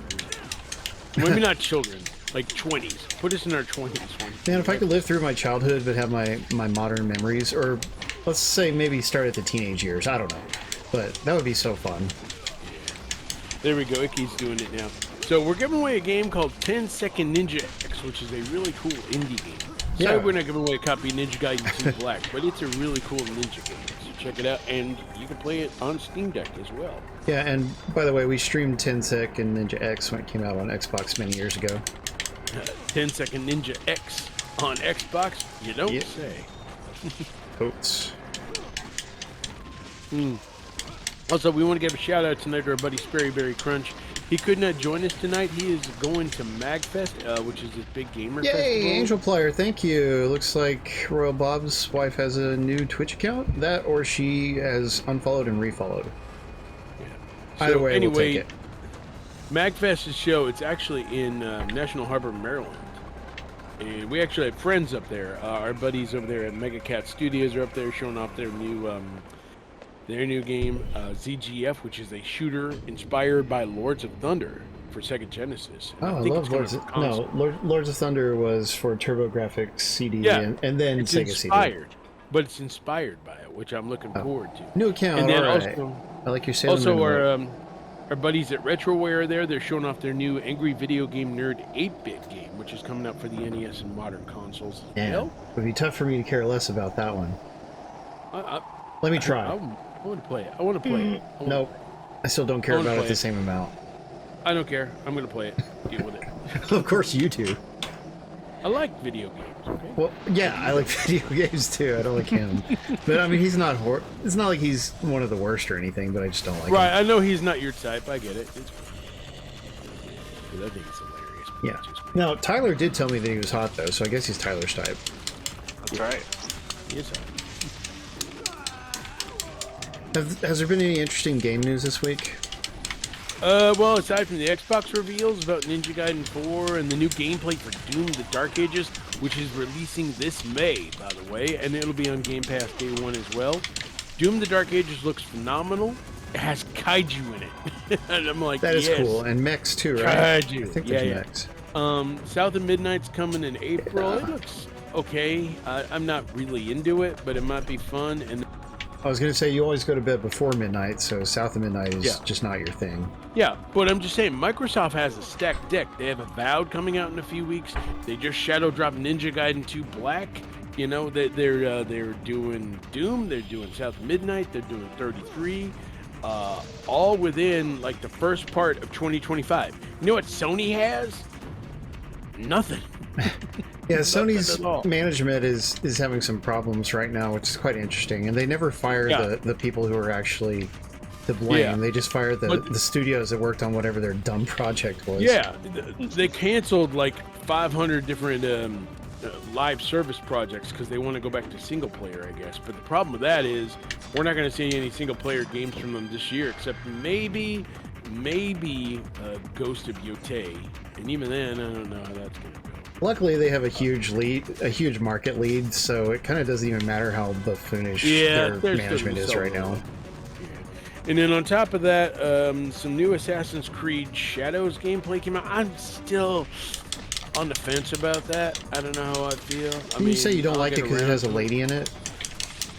Maybe not children, like 20s. Put us in our 20s. Man, if I could live through my childhood but have my modern memories, or let's say maybe start at the teenage years, I don't know. But that would be so fun. There we go, Icky's doing it now. So we're giving away a game called 10 Second Ninja X, which is a really cool indie game. Yeah. Sorry we're not giving away a copy of Ninja Gaiden 2 Black, but it's a really cool ninja game. So check it out, and you can play it on Steam Deck as well. Yeah, and by the way, we streamed 10 Sec and Ninja X when it came out on Xbox many years ago. 10 Second Ninja X on Xbox? You don't Yep. say. Coats. Also, we want to give a shout out tonight to our buddy Sperry Berry Crunch. He could not join us tonight. He is going to MagFest, which is this big gamer Yay, festival. Angel Player, thank you. Looks like Royal Bob's wife has a new Twitch account. That or she has unfollowed and refollowed. Either way, we'll take it. MagFest's show, it's actually in National Harbor, Maryland. And we actually have friends up there. Our buddies over there at Mega Cat Studios are up there showing off their new game, ZGF, which is a shooter inspired by Lords of Thunder for Sega Genesis. And Oh, I think love it's coming Lords for of... console. No, Lords of Thunder was for TurboGrafx CD Yeah, and then it's Sega inspired, but it's inspired by it, which I'm looking forward to. CD. New account, And then alright. also, I like your Sailor also Moon look. our buddies at RetroWare are there. They're showing off their new Angry Video Game Nerd 8-bit game, which is coming out for the NES and modern consoles as Yeah, well. it would be tough for me to care less about that one. Let me try. I want to play it. I want to play it. Nope. I still don't care I wanna about it play the it. same amount. I don't care. I'm going to play it. Deal with it. Of course you do. I like video games, okay? Well, yeah, I like video games too. I don't like him. But I mean, he's not it's not like he's one of the worst or anything, but I just don't like Right, him. I know he's not your type. I get it. It's I think it's hilarious. but Yeah. it's just me. Now, Tyler did tell me that he was hot though, so I guess he's Tyler's type. That's right. He is hot. Has there been any interesting game news this week? Well, aside from the Xbox reveals about Ninja Gaiden 4 and the new gameplay for Doom: The Dark Ages, which is releasing this May, by the way, and it'll be on Game Pass Day 1 as well. Doom: The Dark Ages looks phenomenal. It has kaiju in it. And I'm like, That is yes. cool, and mechs too, right? Kaiju. I think Yeah, there's yeah. mechs. South of Midnight's coming in April. Yeah. It looks okay. I'm not really into it, but it might be fun. And I was gonna say you always go to bed before midnight, so South of Midnight is Yeah. just not your thing. yeah, but I'm just saying, Microsoft has a stacked deck. They have Avowed coming out in a few weeks. They just shadow dropped Ninja Gaiden 2 Black. You know, they're doing Doom. They're doing South of Midnight. They're doing 33. All within like the first part of 2025. You know what Sony has? Nothing. Yeah, Nothing Sony's at all. management is having some problems right now, which is quite interesting. And they never fire Yeah. the people who are actually to blame. Yeah. They just fire But- the studios that worked on whatever their dumb project was. Yeah, they canceled like 500 different live service projects because they want to go back to single player, I guess. But the problem with that is we're not going to see any single player games from them this year, except maybe Ghost of Yotei, and even then, I don't know how that's going to go. Luckily, they have a huge market lead, so it kind of doesn't even matter how buffoonish their management is right now. And then on top of that, some new Assassin's Creed Shadows gameplay came out. I'm still on the fence about that. I don't know how I feel. You say you don't like it because it has a lady in it?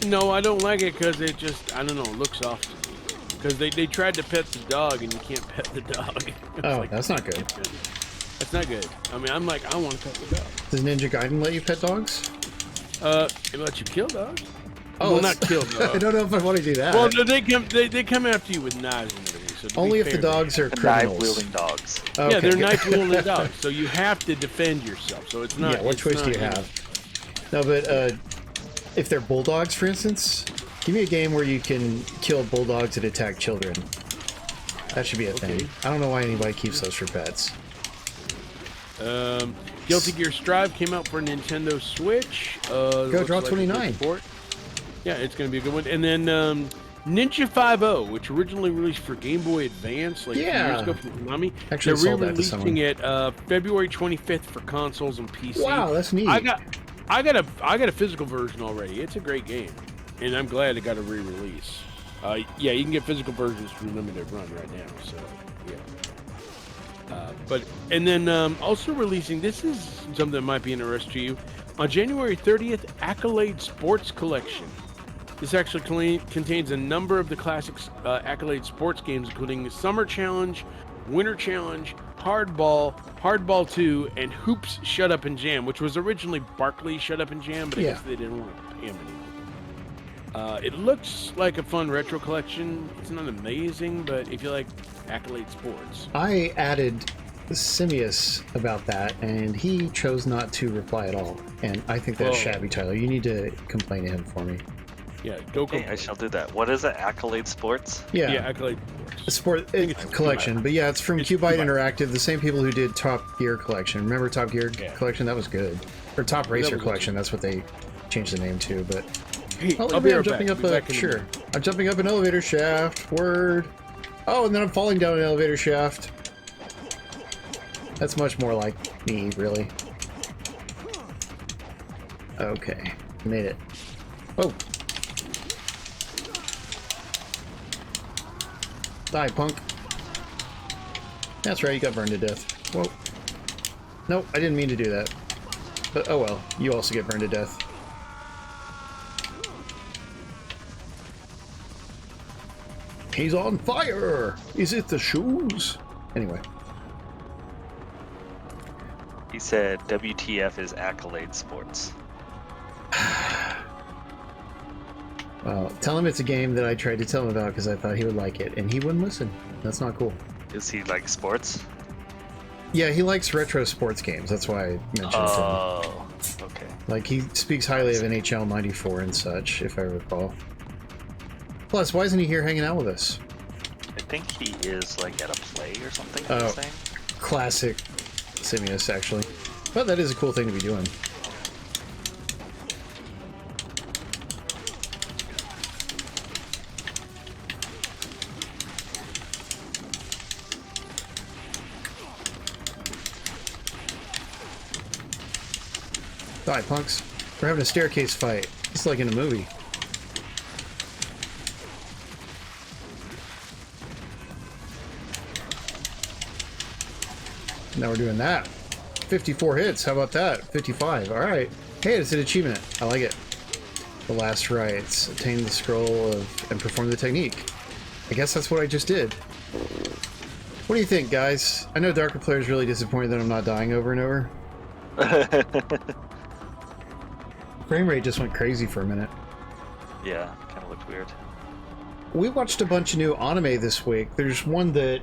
No, I don't like it because it just, I don't know, looks off to me. Because they tried to pet the dog, and you can't pet the dog. Oh, like, that's not good. That's not good. I mean, I'm like, I want to pet the dog. Does Ninja Gaiden let you pet dogs? It lets you kill dogs. Oh, well, not kill dogs. I don't know if I want to do that. Well, they come after you with knives and everything. So only if the dogs are criminals. Knife-wielding dogs. Okay. Yeah, they're knife-wielding dogs, so you have to defend yourself. So it's not. Yeah, what choice do you have? No, but if they're bulldogs, for instance, give me a game where you can kill bulldogs that attack children. That should be a thing. I don't know why anybody keeps those for pets. Guilty Gear Strive came out for Nintendo Switch. Go Draw 29. Yeah, it's going to be a good one. And then Ninja 5.0, which originally released for Game Boy Advance like 2 years ago from Konami. Actually, they're re-releasing it February 25th for consoles and PC. Wow, that's neat. I got a physical version already. It's a great game, and I'm glad it got a re-release. Yeah, you can get physical versions through limited run right now. So yeah. And then also releasing, this is something that might be of interest to you, on January 30th, Accolade Sports Collection. This actually contains a number of the classic Accolade sports games, including Summer Challenge, Winter Challenge, Hardball, Hardball 2, and Hoops Shut Up and Jam, which was originally Barkley Shut Up and Jam, but I guess they didn't want to pay him anymore. It looks like a fun retro collection. It's not amazing, but if you like Accolade Sports. I added Simius about that, and he chose not to reply at all. And I think that's shabby, Tyler. You need to complain to him for me. Yeah, go complain. Hey, I shall do that. What is it? Accolade Sports? Yeah, Accolade Sports collection. But yeah, it's from Cubite Interactive, the same people who did Top Gear Collection. Remember Top Gear Collection? That was good. Or Top Racer Collection. That's what they changed the name to. But hey, I'm jumping up I'm jumping up an elevator shaft. Word. Oh, and then I'm falling down an elevator shaft. That's much more like me, really. Okay, made it. Oh. Die, punk. That's right, you got burned to death. Whoa. Nope, I didn't mean to do that. But oh well, you also get burned to death. He's on fire! Is it the shoes? Anyway. He said WTF is Accolade Sports. Well, tell him it's a game that I tried to tell him about because I thought he would like it, and he wouldn't listen. That's not cool. Does he like sports? Yeah, he likes retro sports games. That's why I mentioned it. Oh, okay. Like, he speaks highly of NHL 94 and such, if I recall. Plus, why isn't he here hanging out with us? I think he is like at a play or something. Oh, classic Simius, actually. But that is a cool thing to be doing. Die, punks. We're having a staircase fight. It's like in a movie. Now we're doing that. 54 hits. How about that? 55. Alright. Hey, it's an achievement. I like it. The last rites. Obtain the scroll of and perform the technique. I guess that's what I just did. What do you think, guys? I know Darker Player is really disappointed that I'm not dying over and over. Frame rate just went crazy for a minute. Yeah, kind of looked weird. We watched a bunch of new anime this week. There's one that...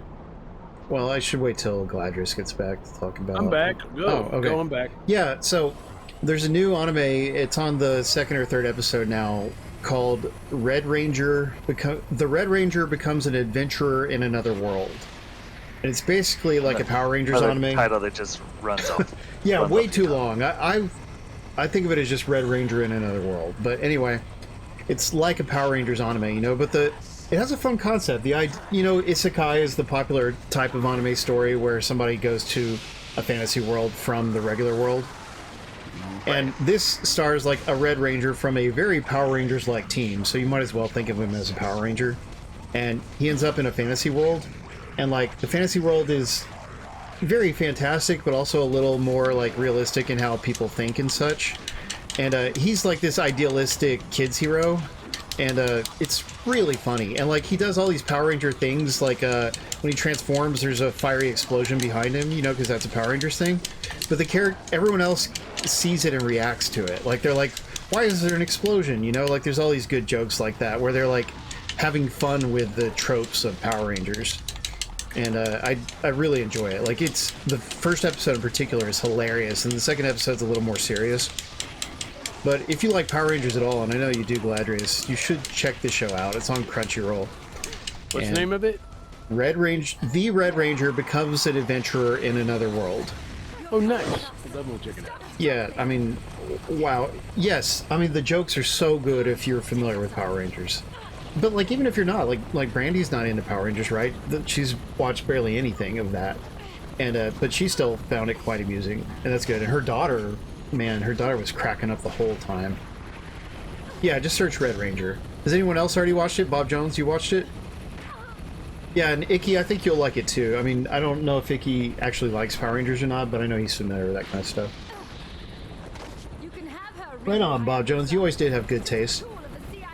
Well, I should wait till Galadrius gets back to talk about... I'm back. Go. Oh, okay. Go, I'm back. Yeah, so there's a new anime. It's on the second or third episode now called Red Ranger... The Red Ranger becomes an adventurer in another world. And it's basically like a Power Rangers anime. Title that just runs off. Yeah, runs way off too long. I think of it as just Red Ranger in another world. But anyway, it's like a Power Rangers anime, you know, but it has a fun concept. You know, isekai is the popular type of anime story where somebody goes to a fantasy world from the regular world. And this stars like a Red Ranger from a very Power Rangers-like team, so you might as well think of him as a Power Ranger. And he ends up in a fantasy world, and like the fantasy world is very fantastic, but also a little more like realistic in how people think and such. And he's like this idealistic kids hero, and it's really funny. And like he does all these Power Ranger things, like when he transforms, there's a fiery explosion behind him, you know, because that's a Power Rangers thing. But everyone else sees it and reacts to it. Like they're like, "Why is there an explosion?" You know, like there's all these good jokes like that where they're like having fun with the tropes of Power Rangers. And I really enjoy it. Like it's the first episode in particular is hilarious, and the second episode's a little more serious. But if you like Power Rangers at all, and I know you do, Galadrius, you should check this show out. It's on Crunchyroll. What's the name of it? The Red Ranger becomes an adventurer in another world. Oh, nice. I'll definitely check it out. Yeah, I mean, wow. Yes, I mean, the jokes are so good if you're familiar with Power Rangers. But, like, even if you're not, like Brandy's not into Power Rangers, right? She's watched barely anything of that. And, but she still found it quite amusing. And that's good. And her daughter, man, her daughter was cracking up the whole time. Yeah, just search Red Ranger. Has anyone else already watched it? Bob Jones, you watched it? Yeah, and Icky, I think you'll like it too. I mean, I don't know if Icky actually likes Power Rangers or not, but I know he's familiar with that kind of stuff. Right on, Bob Jones. You always did have good taste.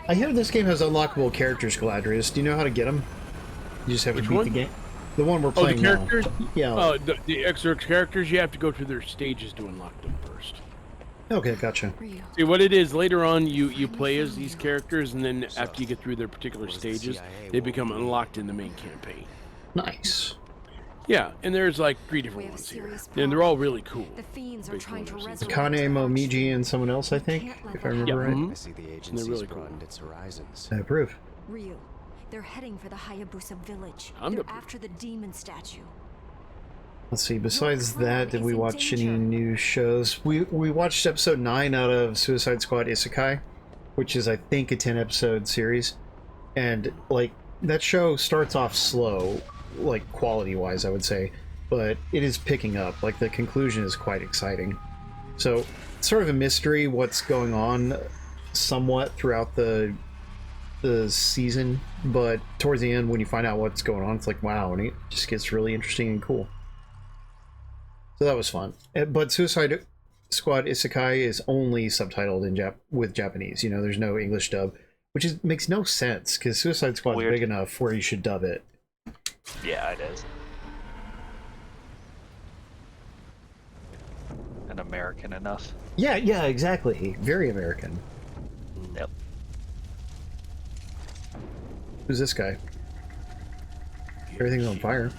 I hear this game has unlockable characters, Galadrius. Do you know how to get them? You just have to beat the game. The one we're playing now. Oh, the characters? Yeah. Oh, the extra characters, you have to go through their stages to unlock them first. Okay, gotcha. See, what it is, later on, you play as these characters, and then after you get through their particular stages, they become unlocked in the main campaign. Nice. Yeah, and there's like 3 different ones here, and they're all really cool. The fiends are trying to resurrect Kane, Momiji, and someone else, I think, if I remember right. Mhm. I see the And they're agency's really cool. broadened its horizons. I approve. Ryu, they're heading for the Hayabusa village. I'm They're the- after the demon statue. Let's see, besides that, did we watch any new shows? We watched episode 9 out of Suicide Squad Isekai, which is, I think, a 10-episode series. And, like, that show starts off slow, like, quality-wise, I would say. But it is picking up. Like, the conclusion is quite exciting. So, it's sort of a mystery what's going on somewhat throughout the season. But towards the end, when you find out what's going on, it's like, wow, and it just gets really interesting and cool. So that was fun. But Suicide Squad Isekai is only subtitled in with Japanese. You know, there's no English dub, which makes no sense because Suicide Squad's big enough where you should dub it. Yeah, it is. And American enough. Yeah, exactly. Very American. Yep. Who's this guy? Everything's on fire.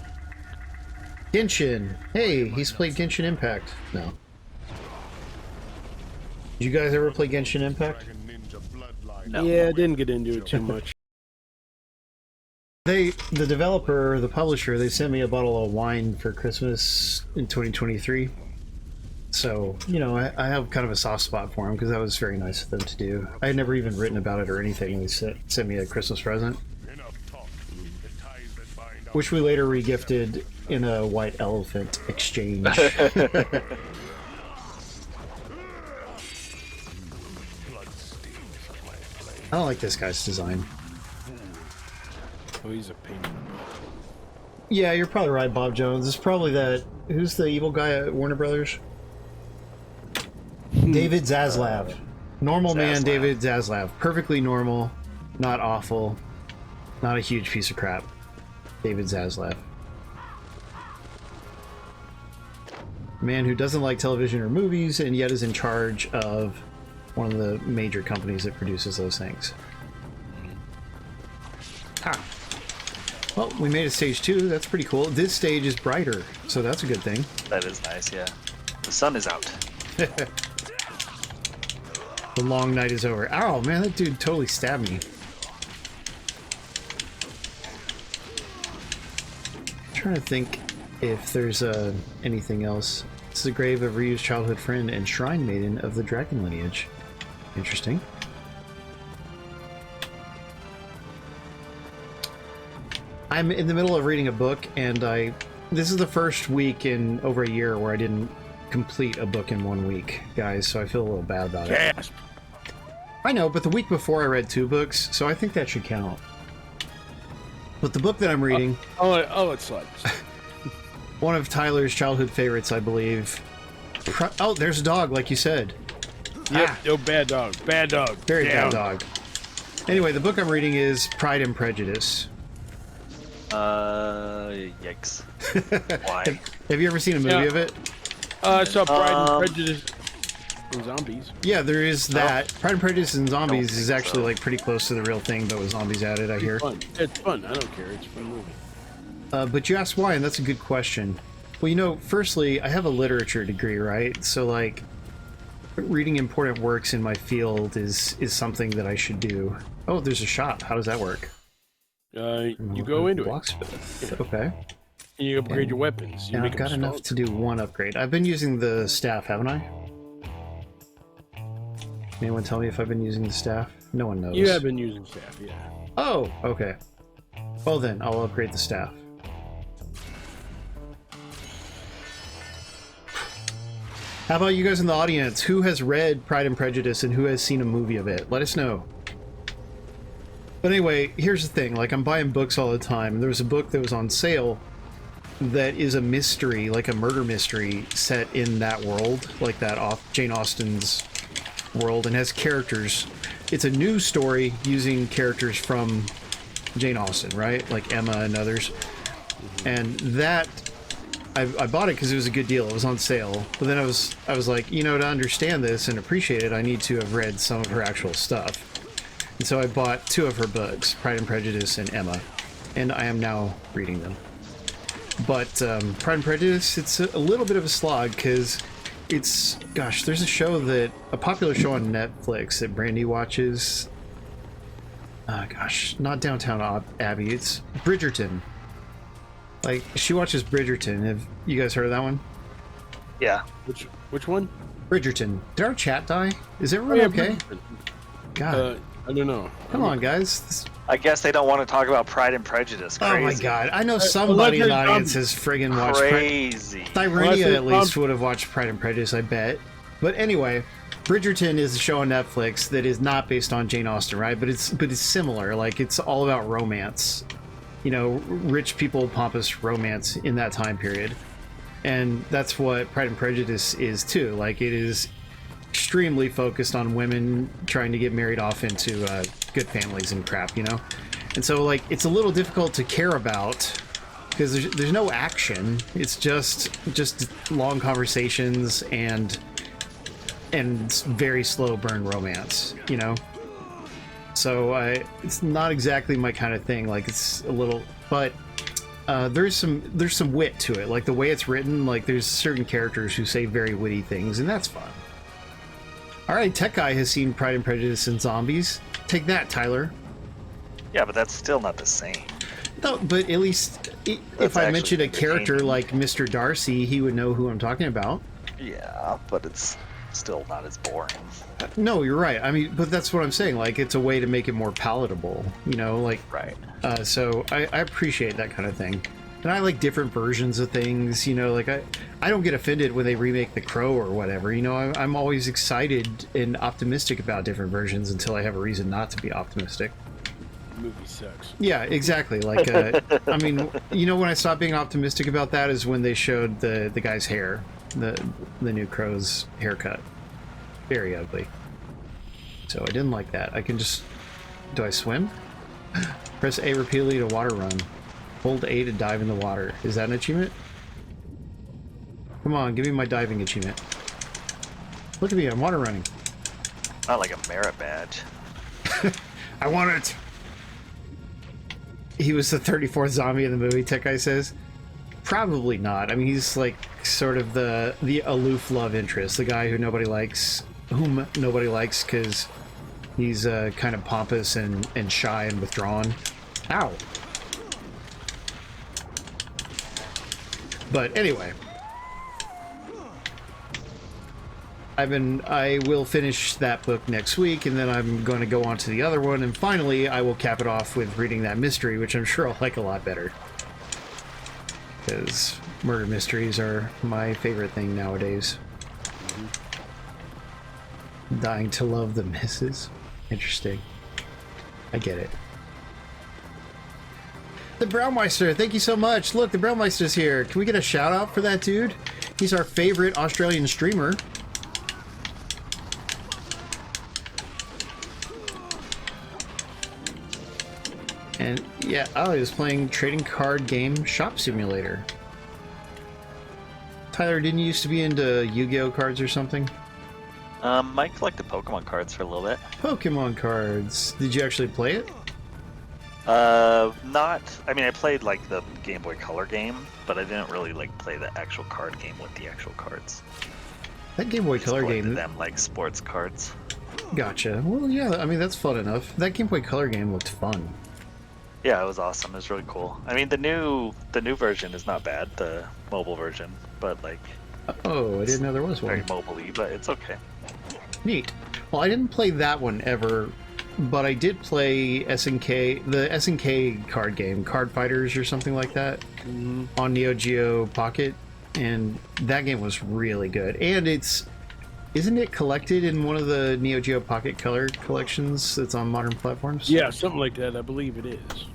Genshin! Hey, he's played Genshin Impact. No. Did you guys ever play Genshin Impact? No. Yeah, I didn't get into it too much. The developer, the publisher, they sent me a bottle of wine for Christmas in 2023. So, you know, I have kind of a soft spot for them because that was very nice of them to do. I had never even written about it or anything. They sent me a Christmas present, which we later regifted in a white elephant exchange. I don't like this guy's design. Oh, he's a pain in the butt. Yeah, you're probably right, Bob Jones. It's probably that... Who's the evil guy at Warner Brothers? David Zaslav. Normal man David Zaslav. Perfectly normal. Not awful. Not a huge piece of crap. David Zaslav. Man who doesn't like television or movies and yet is in charge of one of the major companies that produces those things. Ah. Well, we made it stage 2. That's pretty cool. This stage is brighter, so that's a good thing. That is nice, yeah. The sun is out. The long night is over. Ow, man, that dude totally stabbed me. I'm trying to think if there's anything else. This is the grave of Ryu's childhood friend and shrine maiden of the dragon lineage. Interesting. I'm in the middle of reading a book, and this is the first week in over a year where I didn't complete a book in 1 week, guys, so I feel a little bad about it. Gasp. I know, but the week before I read 2 books, so I think that should count. But the book that I'm reading... It sucks. one of Tyler's childhood favorites, I believe. Oh, there's a dog, like you said. Yep, oh, bad dog. Bad dog. Very Down. bad dog. Anyway, the book I'm reading is Pride and Prejudice. Yikes. Why? Have you ever seen a movie of it? I saw Pride and Prejudice and Zombies. Yeah, there is that. Pride and Prejudice and Zombies Don't is think actually so. like pretty close to the real thing, but with zombies added, I hear. Fun. It's fun. I don't care. It's a fun movie. But you asked why, and that's a good question. Well, you know, firstly, I have a literature degree, right? So, like, reading important works in my field is something that I should do. Oh, there's a shop. How does that work? You go into it. Locksmith. Okay. And you upgrade your weapons. You And make I've got them enough stronger. to do 1 upgrade. I've been using the staff, haven't I? Anyone tell me if I've been using the staff? No one knows. You have been using staff, yeah. Oh, okay. Well then, I'll upgrade the staff. How about you guys in the audience? Who has read Pride and Prejudice and who has seen a movie of it? Let us know. But anyway, here's the thing. Like, I'm buying books all the time. There was a book that was on sale that is a mystery, like a murder mystery set in that world, like that Jane Austen's world, and has characters. It's a new story using characters from Jane Austen, right? Like Emma and others. And that, I bought it because it was a good deal. It was on sale. But then I was like, you know, to understand this and appreciate it, I need to have read some of her actual stuff. And so I bought 2 of her books, Pride and Prejudice and Emma. And I am now reading them. But Pride and Prejudice, it's a little bit of a slog because it's, gosh, there's a popular show on Netflix that Brandy watches. Gosh, not Downtown Abbey, it's Bridgerton. Like, she watches Bridgerton. Have you guys heard of that one? Yeah. Which one? Bridgerton. Did our chat die? Is everyone okay? God. I don't know. Come on, guys. I guess they don't want to talk about Pride and Prejudice. Crazy. Oh my god. I know somebody in the audience has friggin' watched Crazy. Thyrenia at least would have watched Pride and Prejudice, I bet. But anyway, Bridgerton is a show on Netflix that is not based on Jane Austen, right? But it's similar. Like, it's all about romance. You know, rich people, pompous romance in that time period. And that's what Pride and Prejudice is too. Like, it is extremely focused on women trying to get married off into good families and crap, you know? And so, like, it's a little difficult to care about because there's no action. It's just long conversations and very slow burn romance, you know? So it's not exactly my kind of thing. Like, it's a little, but there's some wit to it. Like, the way it's written, like, there's certain characters who say very witty things, and that's fun. All right, Tech Guy has seen Pride and Prejudice and Zombies. Take that, Tyler. Yeah, but that's still not the same. No, but at least if That's I actually mentioned a character entertaining. like Mr. Darcy, he would know who I'm talking about. Yeah, but it's still not as boring. No, you're right. I mean, but that's what I'm saying. Like, it's a way to make it more palatable, you know? Like, Right. So I appreciate that kind of thing. And I like different versions of things, you know? Like, I don't get offended when they remake The Crow or whatever, you know? I'm always excited and optimistic about different versions until I have a reason not to be optimistic. The movie sucks. Yeah, exactly. Like, I mean, you know, when I stopped being optimistic about that is when they showed the guy's hair, the new Crow's haircut. Very ugly. So I didn't like that. I can just... Do I swim? Press A repeatedly to water run. Hold A to dive in the water. Is that an achievement? Come on, give me my diving achievement. Look at me, I'm water running. Not like a merit badge. I want it! He was the 34th zombie in the movie, Tech Guy says. Probably not. I mean, he's like sort of the aloof love interest, the guy whom nobody likes because he's kind of pompous and shy and withdrawn. Ow. But anyway, I will finish that book next week, and then I'm going to go on to the other one, and finally I will cap it off with reading that mystery, which I'm sure I'll like a lot better. Because murder mysteries are my favorite thing nowadays. Dying to love the misses. Interesting. I get it. The Braumeister, thank you so much. Look, the Braumeister's here. Can we get a shout out for that dude? He's our favorite Australian streamer. And yeah, oh, he was playing trading card game Shop Simulator. Tyler, didn't you used to be into Yu-Gi-Oh cards or something? I collected Pokemon cards for a little bit. Pokemon cards. Did you actually play it? Not. I mean, I played like the Game Boy Color game, but I didn't really like play the actual card game with the actual cards. That Game Boy Color game. Them like sports cards. Gotcha. Well, yeah. I mean, that's fun enough. That Game Boy Color game looked fun. Yeah, it was awesome. It was really cool. I mean, the new version is not bad, the mobile version, but like. Oh, I didn't know there was one. Very mobile-y, but it's okay. Neat. Well, I didn't play that one ever, but I did play SNK, the SNK card game, Card Fighters or something like that, on Neo Geo Pocket, and that game was really good. And isn't it collected in one of the Neo Geo Pocket Color collections that's on modern platforms? Yeah, something like that. I believe it is.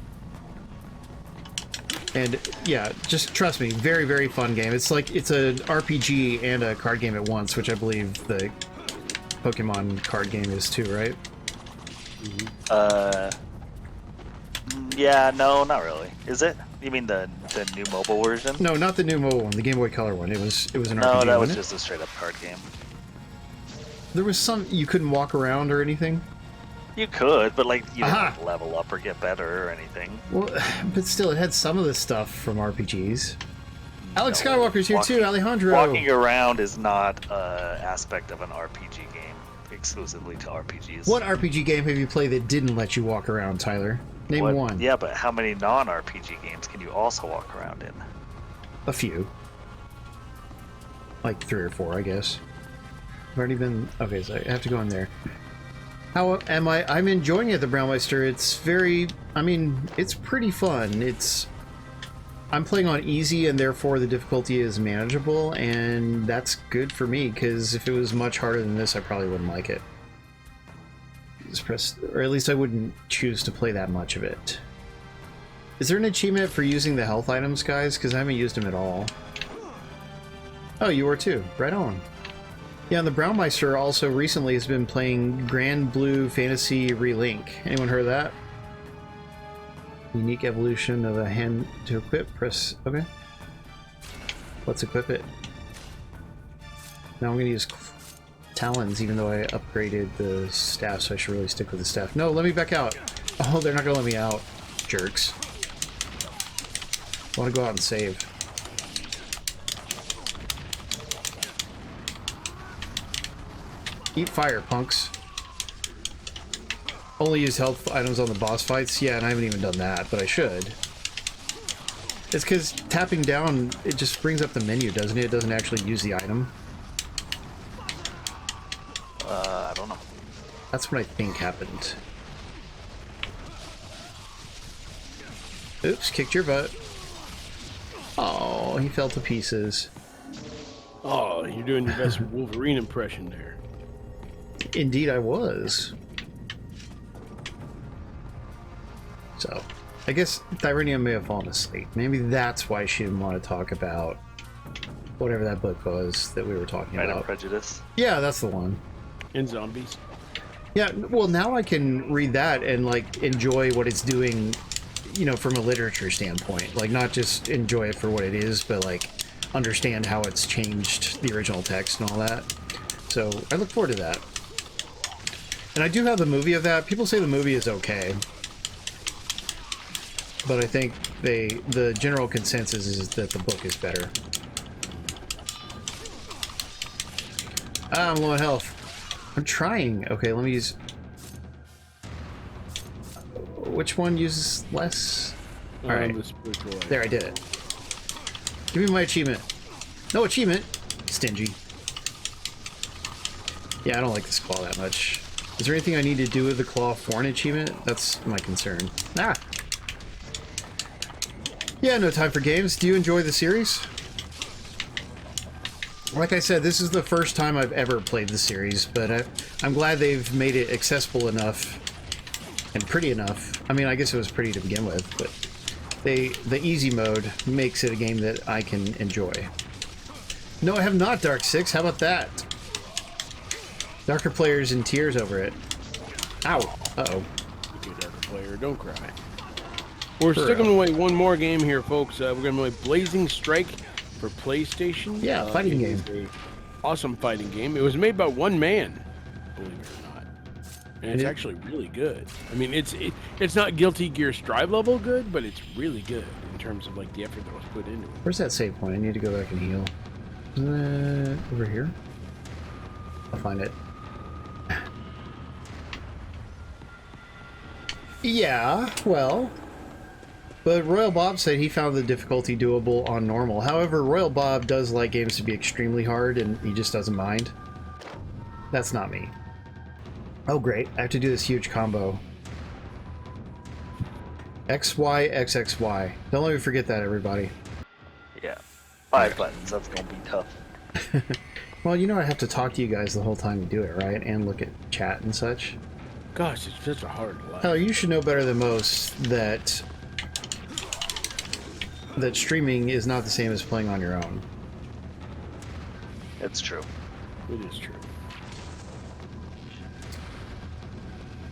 And yeah, just trust me, very, very fun game. It's like, it's an RPG and a card game at once, which I believe the Pokemon card game is too, right? Yeah, no, not really. Is it? You mean the new mobile version? No, not the new mobile one, the Game Boy Color one. It was an RPG. No, that was wasn't just a straight up card game. There was some, you couldn't walk around or anything? You could, but like you didn't like, level up or get better or anything. Well, but still, it had some of the stuff from RPGs. Alex Skywalker's here too, Alejandro. Walking around is not an aspect of an RPG game, exclusively to RPGs. What RPG game have you played that didn't let you walk around, Tyler? Name one. Yeah, but how many non-RPG games can you also walk around in? A few. Like 3 or 4, I guess. I've already been... Okay, so I have to go in there. How am I? I'm enjoying it, the Braumeister. It's very... I mean, it's pretty fun. I'm playing on easy, and therefore the difficulty is manageable, and that's good for me, because if it was much harder than this, I probably wouldn't like it. Just press... Or at least I wouldn't choose to play that much of it. Is there an achievement for using the health items, guys? Because I haven't used them at all. Oh, you were too. Right on. Yeah, and the Braumeister also recently has been playing Grand Blue Fantasy Relink. Anyone heard of that? Unique evolution of a hand to equip. Press... Okay. Let's equip it. Now I'm going to use talons, even though I upgraded the staff, so I should really stick with the staff. No, let me back out. Oh, they're not going to let me out. Jerks. I want to go out and save. Eat fire, punks. Only use health items on the boss fights? Yeah, and I haven't even done that, but I should. It's because tapping down, it just brings up the menu, doesn't it? It doesn't actually use the item. I don't know. That's what I think happened. Oops, kicked your butt. Oh, he fell to pieces. Oh, you're doing your best Wolverine impression there. Indeed I was. So, I guess Thyrenia may have fallen asleep. Maybe that's why she didn't want to talk about whatever that book was that we were talking Pride about. and Prejudice. Yeah, that's the one. And zombies. Yeah, well, now I can read that and, like, enjoy what it's doing, you know, from a literature standpoint. Like, not just enjoy it for what it is, but, like, understand how it's changed the original text and all that. So, I look forward to that. And I do have the movie of that. People say the movie is okay. But I think the general consensus is that the book is better. Ah, I'm low on health. I'm trying. Okay, let me use... Which one uses less? Alright. There, I did it. Give me my achievement. No achievement. Stingy. Yeah, I don't like this claw that much. Is there anything I need to do with the claw for an achievement? That's my concern. Ah! Yeah, no time for games. Do you enjoy the series? Like I said, this is the first time I've ever played the series, but I'm glad they've made it accessible enough and pretty enough. I mean, I guess it was pretty to begin with, but the easy mode makes it a game that I can enjoy. No, I have not, Dark 6. How about that? Darker player's in tears over it. Ow. Uh-oh. Okay, Darker player, don't cry. We're sticking away one more game here, folks. We're going to play Blazing Strike for PlayStation. Yeah, fighting game. Awesome fighting game. It was made by one man, believe it or not. And it's actually really good. I mean, it's not Guilty Gear Strive level good, but it's really good in terms of like the effort that was put into it. Where's that save point? I need to go back and heal. Isn't it over here? I'll find it. Yeah, well, but Royal Bob said he found the difficulty doable on normal. However, Royal Bob does like games to be extremely hard, and he just doesn't mind. That's not me. Oh, great. I have to do this huge combo. XY, XXY. Don't let me forget that, everybody. Yeah. 5 buttons, that's gonna be tough. Well, you know I have to talk to you guys the whole time you do it, right? And look at chat and such. Gosh, it's such a hard life. Hell, you should know better than most that streaming is not the same as playing on your own. It's true. It is true.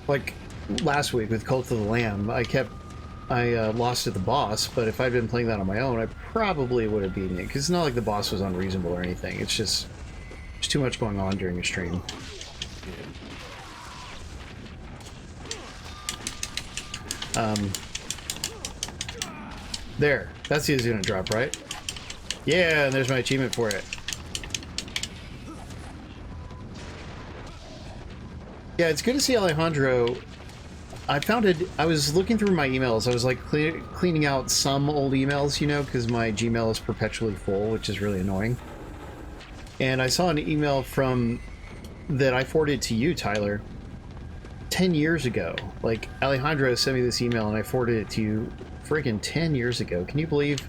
Like last week with Cult of the Lamb, I lost to the boss, but if I'd been playing that on my own, I probably would have beaten it, because it's not like the boss was unreasonable or anything. It's just there's too much going on during a stream. There. That's the gonna drop, right? Yeah, and there's my achievement for it. Yeah, it's good to see Alejandro. I found it. I was looking through my emails. I was like cleaning out some old emails, you know, because my Gmail is perpetually full, which is really annoying. And I saw an email that I forwarded to you, Tyler, 10 years ago. Like, Alejandro sent me this email and I forwarded it to you freaking 10 years ago. Can you believe?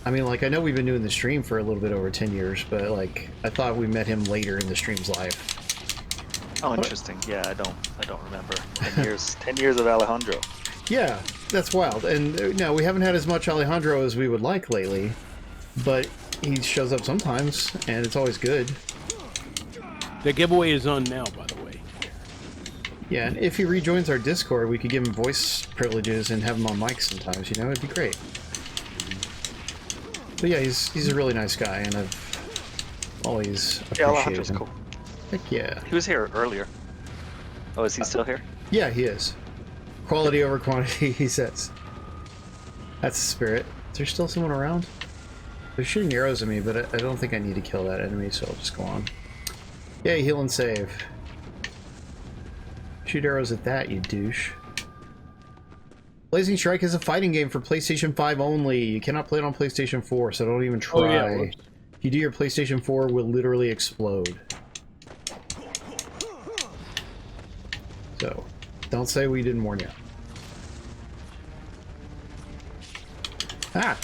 I mean, like, I know we've been doing the stream for a little bit over 10 years, but like, I thought we met him later in the stream's life. Oh, interesting. Yeah, I don't remember. 10 years of Alejandro. Yeah, that's wild. And no, we haven't had as much Alejandro as we would like lately, but he shows up sometimes, and it's always good. The giveaway is on now, by the way. Yeah, and if he rejoins our Discord, we could give him voice privileges and have him on mic sometimes, you know? It'd be great. But yeah, he's a really nice guy, and I've always appreciated him. Cool. Heck yeah. He was here earlier. Oh, is he still here? Yeah, he is. Quality over quantity, he says. That's the spirit. Is there still someone around? They're shooting arrows at me, but I don't think I need to kill that enemy, so I'll just go on. Yeah, heal and save. Shoot arrows at that, you douche. Blazing Strike is a fighting game for PlayStation 5 only. You cannot play it on PlayStation 4, so don't even try. Oh, yeah, if you do, your PlayStation 4 will literally explode. So, don't say we didn't warn you. Ah!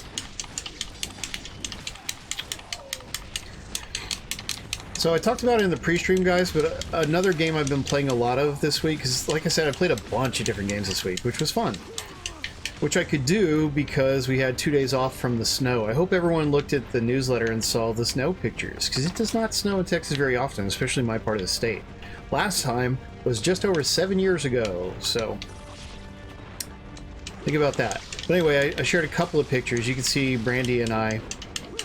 So I talked about it in the pre-stream, guys, but another game I've been playing a lot of this week, because like I said, I played a bunch of different games this week, which was fun. Which I could do because we had 2 days off from the snow. I hope everyone looked at the newsletter and saw the snow pictures, because it does not snow in Texas very often, especially in my part of the state. Last time was just over 7 years ago, so think about that. But anyway, I shared a couple of pictures. You can see Brandy and I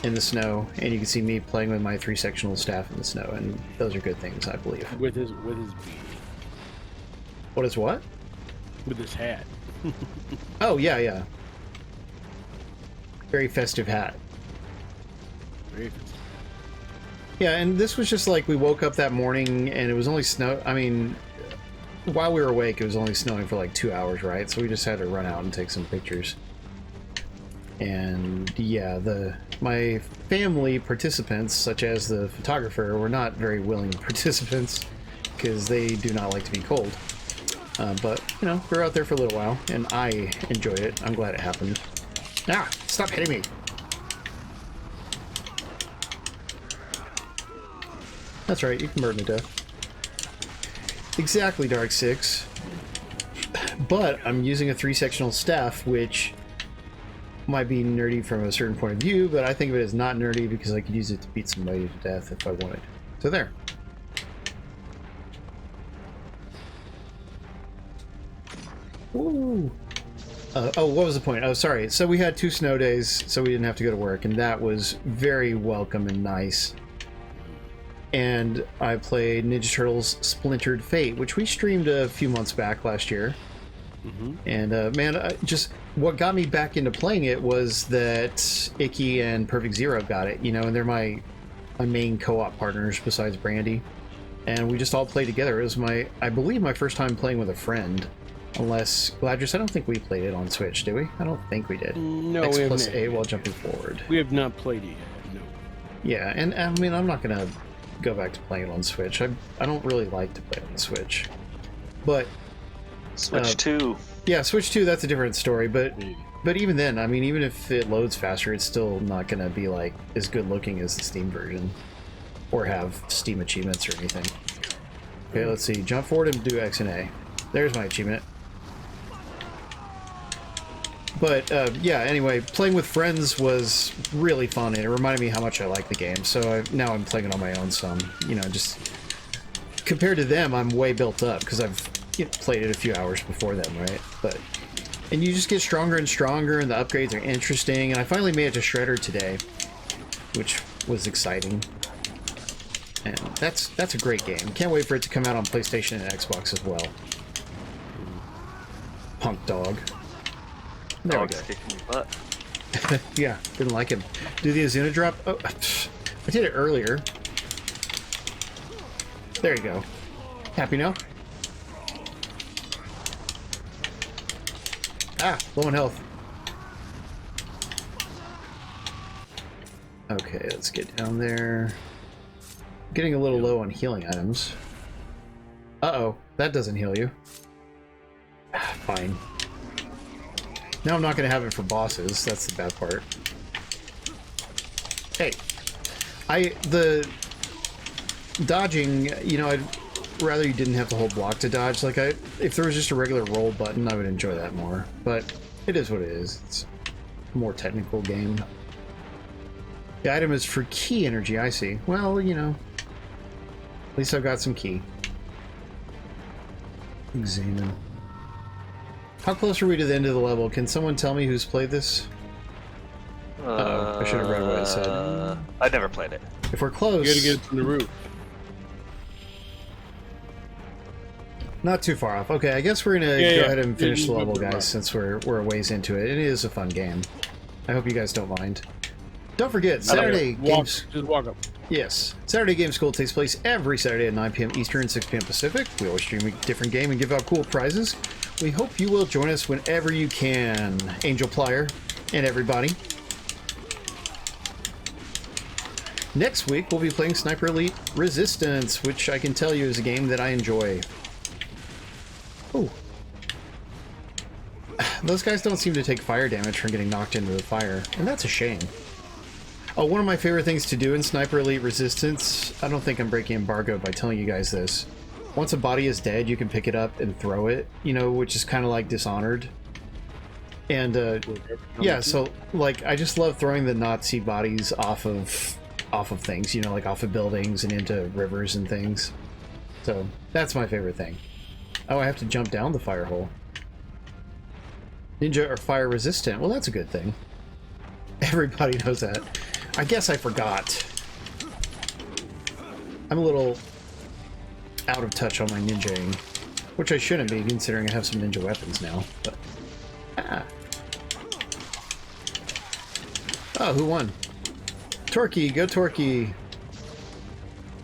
in the snow, and you can see me playing with my 3 sectional staff in the snow, and those are good things, I believe. With his beanie. What is what? With his hat. Oh, yeah. Very festive hat. Very festive. Yeah, and this was just like we woke up that morning and it was only snow. I mean, while we were awake, it was only snowing for like 2 hours, right? So we just had to run out and take some pictures. And yeah, my family participants, such as the photographer, were not very willing participants because they do not like to be cold. But, you know, we're out there for a little while, and I enjoyed it. I'm glad it happened. Ah! Stop hitting me! That's right, you can burn to death. Exactly, Dark Six. But I'm using a 3-sectional staff, which might be nerdy from a certain point of view, but I think of it as not nerdy because I could use it to beat somebody to death if I wanted. So there. Ooh. Oh, what was the point? Oh, sorry. So we had 2 snow days, so we didn't have to go to work, and that was very welcome and nice. And I played Ninja Turtles Splintered Fate, which we streamed a few months back last year. And man, just what got me back into playing it was that Icky and Perfect Zero got it, you know, and they're my main co-op partners besides Brandy. And we just all played together. It was I believe my first time playing with a friend. Unless, Galadrius, I don't think we played it on Switch, did we? I don't think we did. No, X we plus haven't. A while jumping forward. We have not played it yet, no. Yeah, and I mean, I'm not gonna go back to playing it on Switch. I don't really like to play it on Switch. But Switch 2. Yeah, Switch 2, that's a different story, but even then, I mean, even if it loads faster, it's still not going to be, like, as good looking as the Steam version. Or have Steam achievements or anything. Okay, let's see. Jump forward and do X and A. There's my achievement. But, yeah, anyway, playing with friends was really fun, and it reminded me how much I like the game, so now I'm playing it on my own some. You know, just compared to them, I'm way built up, because I've played it a few hours before them, right? And you just get stronger and stronger, and the upgrades are interesting, and I finally made it to Shredder today, which was exciting. And that's a great game. Can't wait for it to come out on PlayStation and Xbox as well. Punk dog. There Dog's we go. kicking your butt. Yeah, didn't like him. Do the Azuna drop? Oh, I did it earlier. There you go. Happy now? Ah, low on health. Okay, let's get down there. Getting a little low on healing items. Uh-oh, that doesn't heal you. Ah, fine. Now I'm not going to have it for bosses. That's the bad part. Hey, the dodging, you know, I'd rather you didn't have to hold block to dodge. Like, if there was just a regular roll button, I would enjoy that more. But it is what it is. It's a more technical game. The item is for key energy, I see. Well, you know, at least I've got some key. Examine. How close are we to the end of the level? Can someone tell me who's played this? Uh-oh, I should have read what it said. I never played it. If we're close... You gotta get it from the roof. Not too far off. Okay, I guess we're gonna go ahead and finish the level, guys, since we're a ways into it. It is a fun game. I hope you guys don't mind. Don't forget, Saturday Games... Just walk up. Yes. Saturday Game School takes place every Saturday at 9 p.m. Eastern, 6 p.m. Pacific. We always stream a different game and give out cool prizes. We hope you will join us whenever you can. Angel Plier and everybody. Next week, we'll be playing Sniper Elite Resistance, which I can tell you is a game that I enjoy. Ooh. Those guys don't seem to take fire damage from getting knocked into the fire, and that's a shame. Oh, one of my favorite things to do in Sniper Elite Resistance, I don't think I'm breaking embargo by telling you guys this. Once a body is dead, you can pick it up and throw it, you know, which is kind of like Dishonored. And, yeah, so, like, I just love throwing the Nazi bodies off of things, you know, like off of buildings and into rivers and things. So, that's my favorite thing. Oh, I have to jump down the fire hole. Ninja are fire resistant. Well, that's a good thing. Everybody knows that. I guess I forgot. I'm a little out of touch on my ninjaing, which I shouldn't be, considering I have some ninja weapons now. But oh, who won? Torquay, go Torquay. Is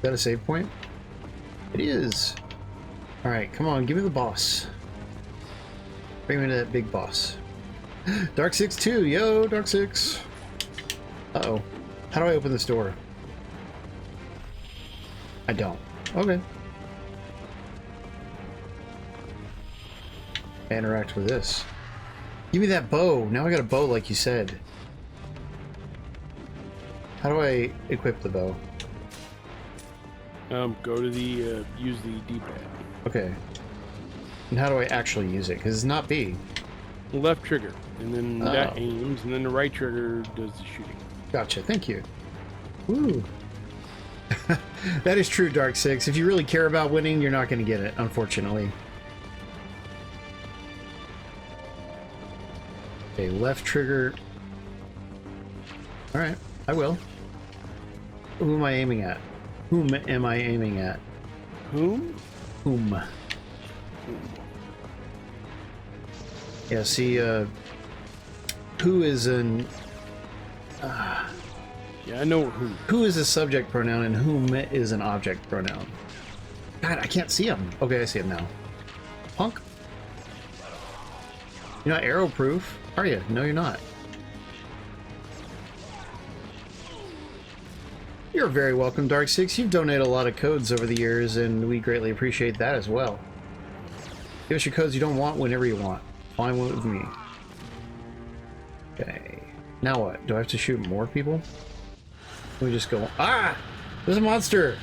that a save point? It is. All right, come on, give me the boss. Bring me to that big boss. Dark 6 2, yo, Dark 6. Uh-oh. How do I open this door? I don't. Okay. I interact with this. Give me that bow. Now I got a bow like you said. How do I equip the bow? Go to the, use the D-pad. Okay. And how do I actually use it? Because it's not B. Left trigger, and then that aims, and then the right trigger does the shooting. Gotcha, thank you. Woo. That is true, Dark 6. If you really care about winning, you're not going to get it, unfortunately. Okay, left trigger. Alright, I will. Who am I aiming at? Whom am I aiming at? Whom? Whom. Yeah, see, who is an... Yeah, I know who. Who is a subject pronoun and whom is an object pronoun? God, I can't see him. Okay, I see him now. Punk. You're not arrow proof, are you? No, you're not. You're very welcome, Dark 6. You've donated a lot of codes over the years, and we greatly appreciate that as well. Give us your codes you don't want whenever you want. Fine with me. Okay. Now what? Do I have to shoot more people? Let me just go... Ah! There's a monster!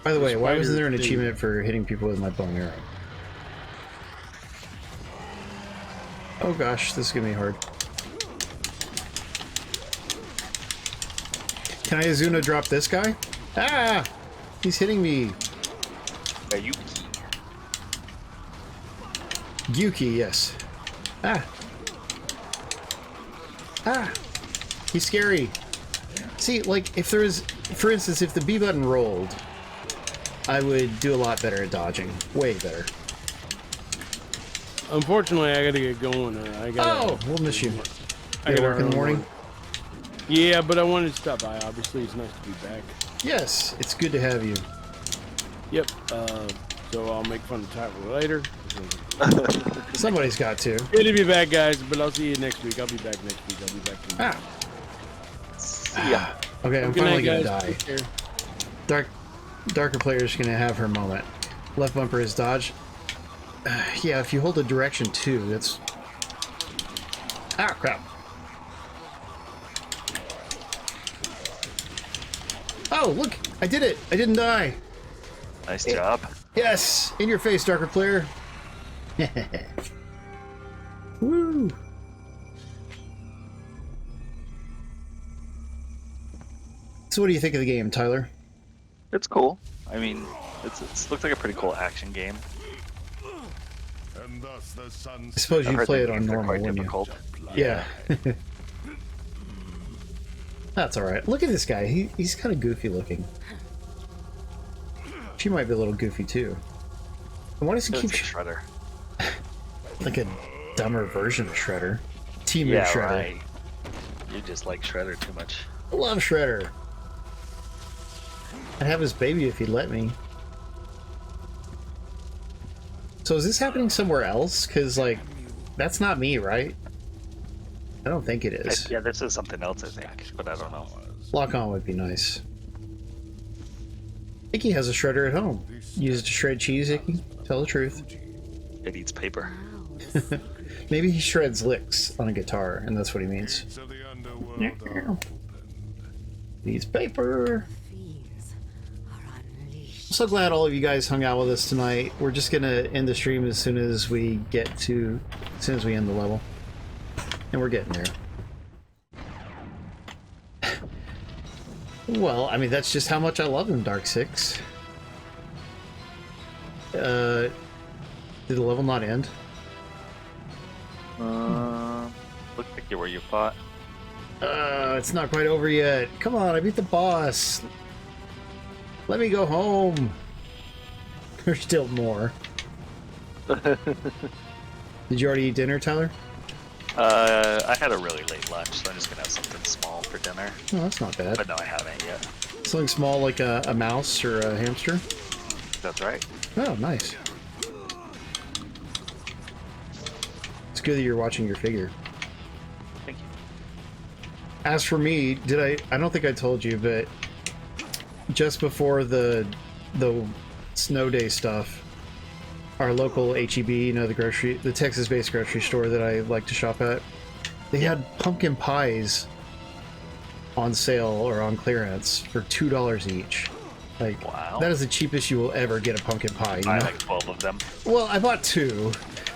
By the way, why wasn't there an achievement for hitting people with my bow and arrow? Oh gosh, this is gonna be hard. Can I Azuna drop this guy? Ah! He's hitting me. Are you? Gyuki, yes. Ah! Ah! He's scary. See, like, if there is... For instance, if the B button rolled, I would do a lot better at dodging. Way better. Unfortunately, I gotta get going. I gotta... Oh! We'll miss you. I gotta work in the morning? Yeah, but I wanted to stop by. Obviously, it's nice to be back. Yes, it's good to have you. Yep. So I'll make fun of Tyler later. Somebody's got to. Good to be back, guys, but I'll see you next week. I'll be back next week. I'll be back tomorrow. Yeah. Okay, I'm Good finally night, gonna guys. die. Take care. Darker player's gonna have her moment. Left bumper is dodge. Yeah, if you hold a direction 2, that's... Ah, crap. Oh, look! I did it! I didn't die! Nice job. Yes! In your face, Darker player! Woo! So what do you think of the game, Tyler? It's cool. I mean, it looks like a pretty cool action game. And thus the sun I suppose I've you'd heard play the it on games are normal, quite wouldn't difficult. you? Yeah. That's alright. Look at this guy. He's kind of goofy looking. She might be a little goofy too. And why does he It's keep... a Shredder. like a dumber version of Shredder. Team Yeah, Shredder. right. You just like Shredder too much. I love Shredder. I'd have his baby if he'd let me. So is this happening somewhere else? Because, like, that's not me, right? I don't think it is. Yeah, this is something else, I think, but I don't know. Lock on would be nice. Icky has a shredder at home. Use it to shred cheese, Icky. Tell the truth. It eats paper. Maybe he shreds licks on a guitar, and that's what he means. of the underworld Needs paper. Fiends are unleashed. So glad all of you guys hung out with us tonight. We're just gonna end the stream as soon as we end the level. And we're getting there. Well, I mean, that's just how much I love him, Dark 6. Did the level not end? Looks like you're where you fought. It's not quite over yet. Come on, I beat the boss. Let me go home. There's still more. Did you already eat dinner, Tyler? I had a really late lunch, so I'm just gonna have something small for dinner. Oh, that's not bad. But no, I haven't yet. Something small like a mouse or a hamster? That's right. Oh, nice. It's It's good that you're watching your figure. Thank you. As for me, I don't think I told you, but just before the snow day stuff, our local HEB, you know, the Texas-based grocery store that I like to shop at, they had pumpkin pies on sale or on clearance for $2 each. Like, wow. That is the cheapest you will ever get a pumpkin pie. You know? I like 12 of them. Well, I bought 2.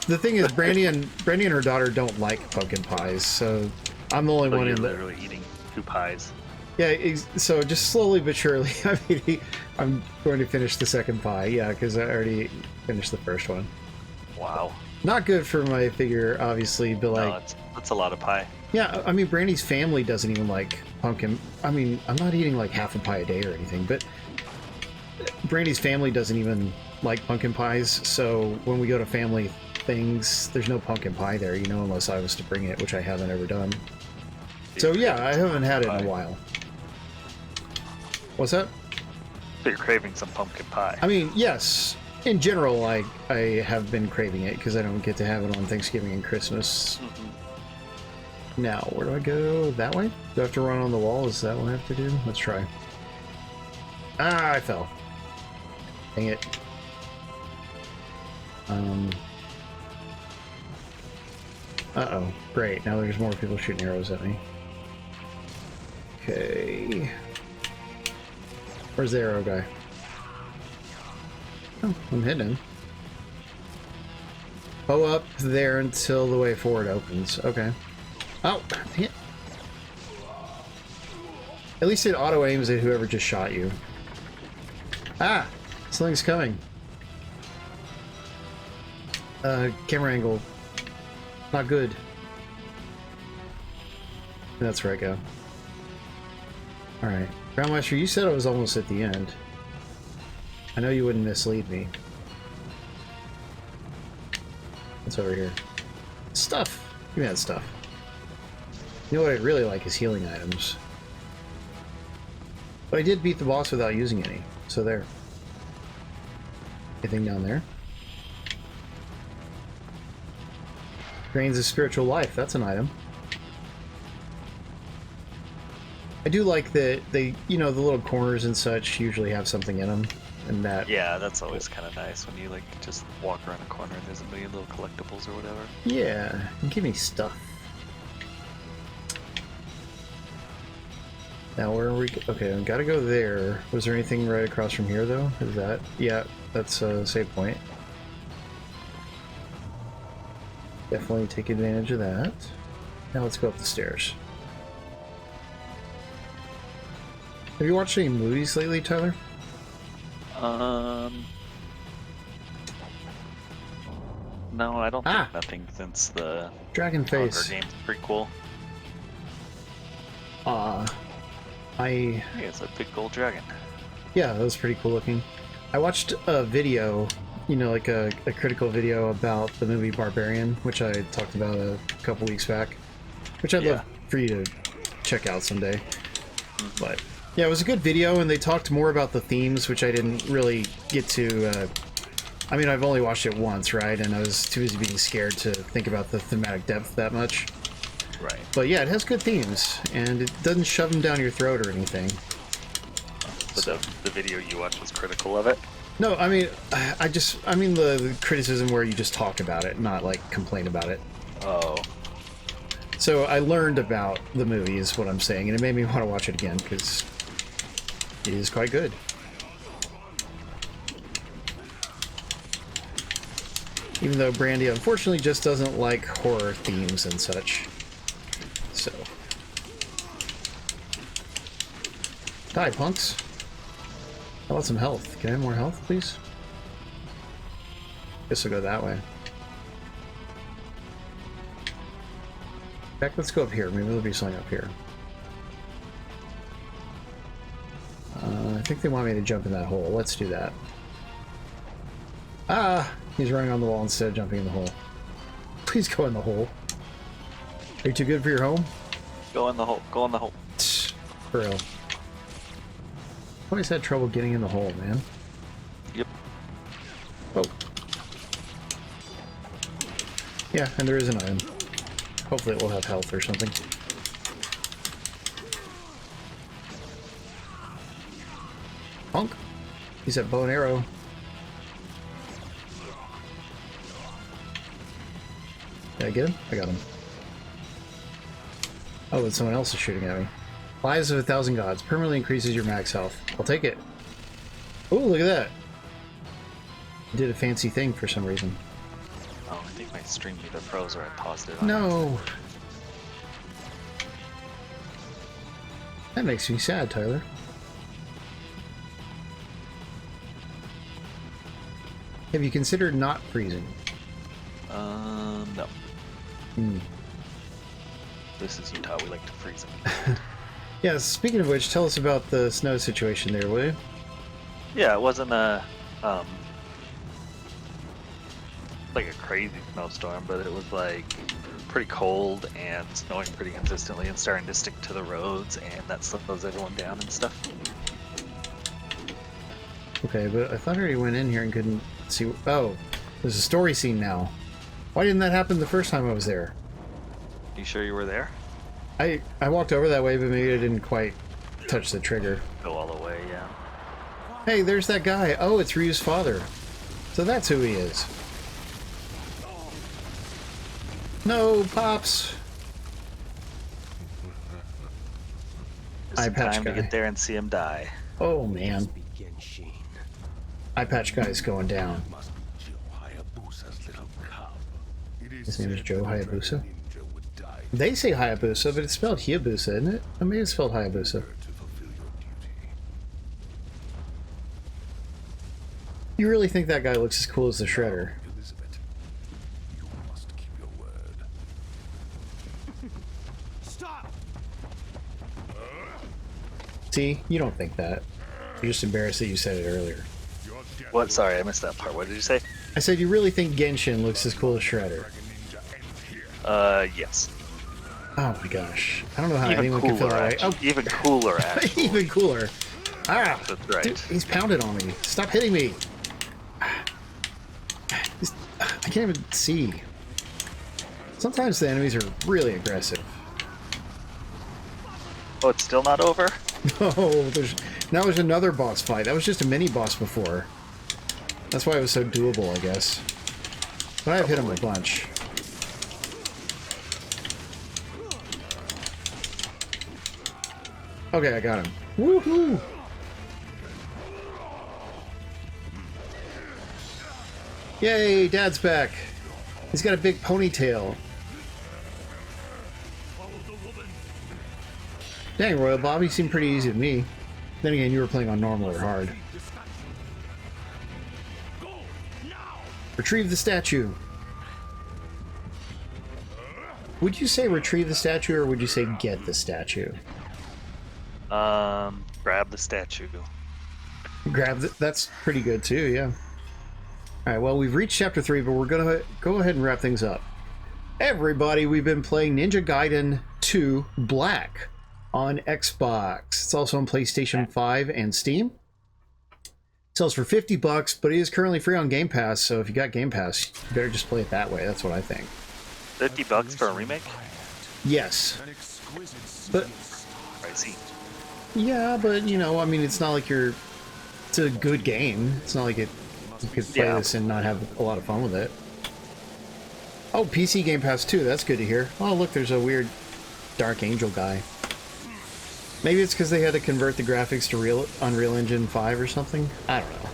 The thing is, Brandy and her daughter don't like pumpkin pies, so I'm the only one in there. Literally eating 2 pies. Yeah, so just slowly but surely, I'm going to finish the second pie. Yeah, because I already finished the first one. Wow. Not good for my figure, obviously, but like... No, that's a lot of pie. Yeah, I mean, Brandy's family doesn't even like pumpkin. I mean, I'm not eating like half a pie a day or anything, but Brandy's family doesn't even like pumpkin pies, so when we go to family things, there's no pumpkin pie there, you know, unless I was to bring it, which I haven't ever done. So yeah, I haven't had it in a while. What's that? So you're craving some pumpkin pie. I mean, yes. In general, I have been craving it because I don't get to have it on Thanksgiving and Christmas. Mm-hmm. Now, where do I go? That way? Do I have to run on the wall? Is that what I have to do? Let's try. Ah, I fell. Dang it. Uh-oh. Great. Now there's more people shooting arrows at me. Okay. Where's the arrow guy? Oh, I'm hitting him. Oh, up there until the way forward opens. Okay. Oh, dang it. At least it auto-aims at whoever just shot you. Ah! Something's coming. Camera angle. Not good. That's where I go. Alright. Groundmaster, you said I was almost at the end. I know you wouldn't mislead me. What's over here? Stuff! Give me that stuff. You know what I really like is healing items. But I did beat the boss without using any, so there. Anything down there? Grains of spiritual life, that's an item. I do like that they, you know, the little corners and such usually have something in them, and that... Yeah, that's always kind of nice when you, like, just walk around a corner and there's a million little collectibles or whatever. Yeah, give me stuff. Now, where are we... Okay, I've got to go there. Was there anything right across from here, though? Is that... Yeah, that's a save point. Definitely take advantage of that. Now let's go up the stairs. Have you watched any movies lately, Tyler? No, I don't think nothing since the Dragon Face game's prequel. Yeah, it's a big gold dragon. Yeah, that was pretty cool looking. I watched a video, you know, like a critical video about the movie Barbarian, which I talked about a couple weeks back, which I'd love for you to check out someday. But yeah, it was a good video, and they talked more about the themes, which I didn't really get to. I mean, I've only watched it once, right? And I was too busy being scared to think about the thematic depth that much. Right. But yeah, it has good themes, and it doesn't shove them down your throat or anything. So the video you watched was critical of it? No, I mean, I mean the criticism where you just talk about it, not like complain about it. Oh. So I learned about the movie is what I'm saying, and it made me want to watch it again, because it is quite good. Even though Brandy unfortunately just doesn't like horror themes and such. So. Die, punks. I want some health. Can I have more health, please? Guess I'll go that way. Heck, let's go up here. Maybe there'll be something up here. I think they want me to jump in that hole. Let's do that. Ah! He's running on the wall instead of jumping in the hole. Please go in the hole. Are you too good for your home? Go in the hole. Go in the hole. For real. Always had trouble getting in the hole, man. Yep. Oh. Yeah, and there is an item. Hopefully it will have health or something. Punk! He's at bow and arrow. Did I get him? I got him. Oh, and someone else is shooting at me. Lives of 1,000 gods. Permanently increases your max health. I'll take it. Oh, look at that. Did a fancy thing for some reason. Oh, I think my stream either froze or I paused it. No! That makes me sad, Tyler. Have you considered not freezing? No. Hmm. This is Utah. We like to freeze it. Yeah, speaking of which, tell us about the snow situation there, will you? Yeah, it wasn't a like a crazy snowstorm, but it was like pretty cold and snowing pretty consistently and starting to stick to the roads, and that slows everyone down and stuff. Okay, but I thought I already went in here and couldn't see. Oh, there's a story scene now. Why didn't that happen the first time I was there? You sure you were there? I walked over that way, but maybe I didn't quite touch the trigger. Go all the way, yeah. Hey, there's that guy. Oh, it's Ryu's father. So that's who he is. No, Pops. Just Eye patch time guy. to get there and see him die. Oh, man. Eye patch guy's going down. His name is Joe Hayabusa. They say Hayabusa, but it's spelled Hayabusa, isn't it? I mean, it's spelled Hayabusa. You really think that guy looks as cool as the Shredder? Elizabeth, you must keep your word. Stop! See? You don't think that. You're just embarrassed that you said it earlier. Your death What? Sorry, I missed that part. What did you say? I said you really think Genshin looks as cool as Shredder. Dragon Ninja ends here. Yes. Oh my gosh. I don't know how Even anyone can feel cooler, that way. Oh, actually. Even cooler, actually. even cooler. Ah! That's right. Dude, he's pounded on me. Stop hitting me. I can't even see. Sometimes the enemies are really aggressive. Oh, it's still not over? Oh, now there's another boss fight. That was just a mini boss before. That's why it was so doable, I guess. But I've hit him a bunch. Okay, I got him. Woohoo! Yay, Dad's back. He's got a big ponytail. Dang, Royal Bob, you seem pretty easy to me. Then again, you were playing on normal or hard. Retrieve the statue. Would you say retrieve the statue, or would you say get the statue? Grab the statue. Grab that's pretty good too, yeah. Alright, well, we've reached chapter 3, but we're gonna go ahead and wrap things up. Everybody, we've been playing Ninja Gaiden 2 Black on Xbox. It's also on PlayStation 5 and Steam. It sells for $50, but it is currently free on Game Pass, so if you got Game Pass, you better just play it that way. That's what I think. $50 for a remake? Yes. But, Pricey. yeah, but, you know, I mean, it's not like it's a good game. It's not like you could play this and not have a lot of fun with it. Oh, PC Game Pass too. That's good to hear. Oh, look, there's a weird Dark Angel guy. Maybe it's because they had to convert the graphics to Unreal Engine 5 or something. I don't know.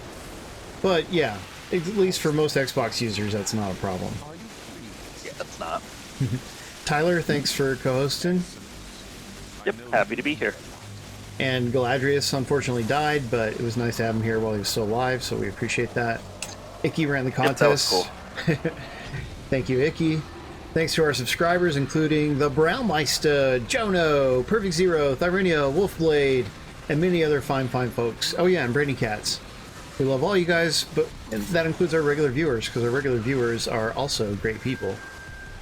But yeah, at least for most Xbox users, that's not a problem. Yeah, that's not. Tyler, thanks for co-hosting. Yep, happy to be here. And Galadrius unfortunately died, but it was nice to have him here while he was still alive, so we appreciate that. Icky ran the contest. Yep, that was cool. Thank you, Icky. Thanks to our subscribers, including the Brownmeister, Jono, Perfect Zero, Thyrinia, Wolfblade, and many other fine folks. Oh yeah, and Brady Cats. We love all you guys, but that includes our regular viewers, because our regular viewers are also great people.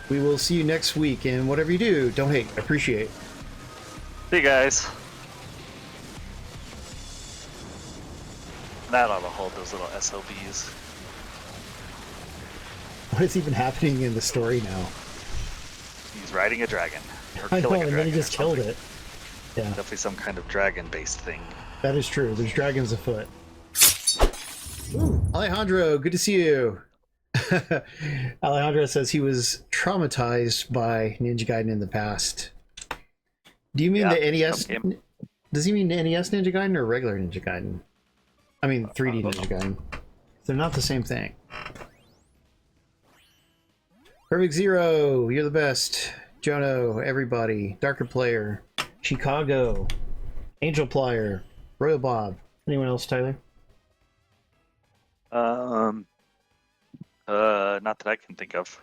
We will see you next week, and whatever you do, don't hate, appreciate. See you guys. That ought to hold those little SOBs. what is even happening in the story now? He's riding a dragon. Or I know, killing a and then he dragon just or killed something. it. Yeah, Definitely some kind of dragon-based thing. that is true. There's dragons afoot. Ooh, Alejandro, good to see you. Alejandro says he was traumatized by Ninja Gaiden in the past. Do you mean Yeah, the NES? some game. Does he mean the NES Ninja Gaiden or regular Ninja Gaiden? I mean 3D Ninja Gaiden. They're not the same thing. Perfect Zero, you're the best. Jono, everybody. Darker Player, Chicago, Angel Plier, Royal Bob. Anyone else, Tyler? Not that I can think of.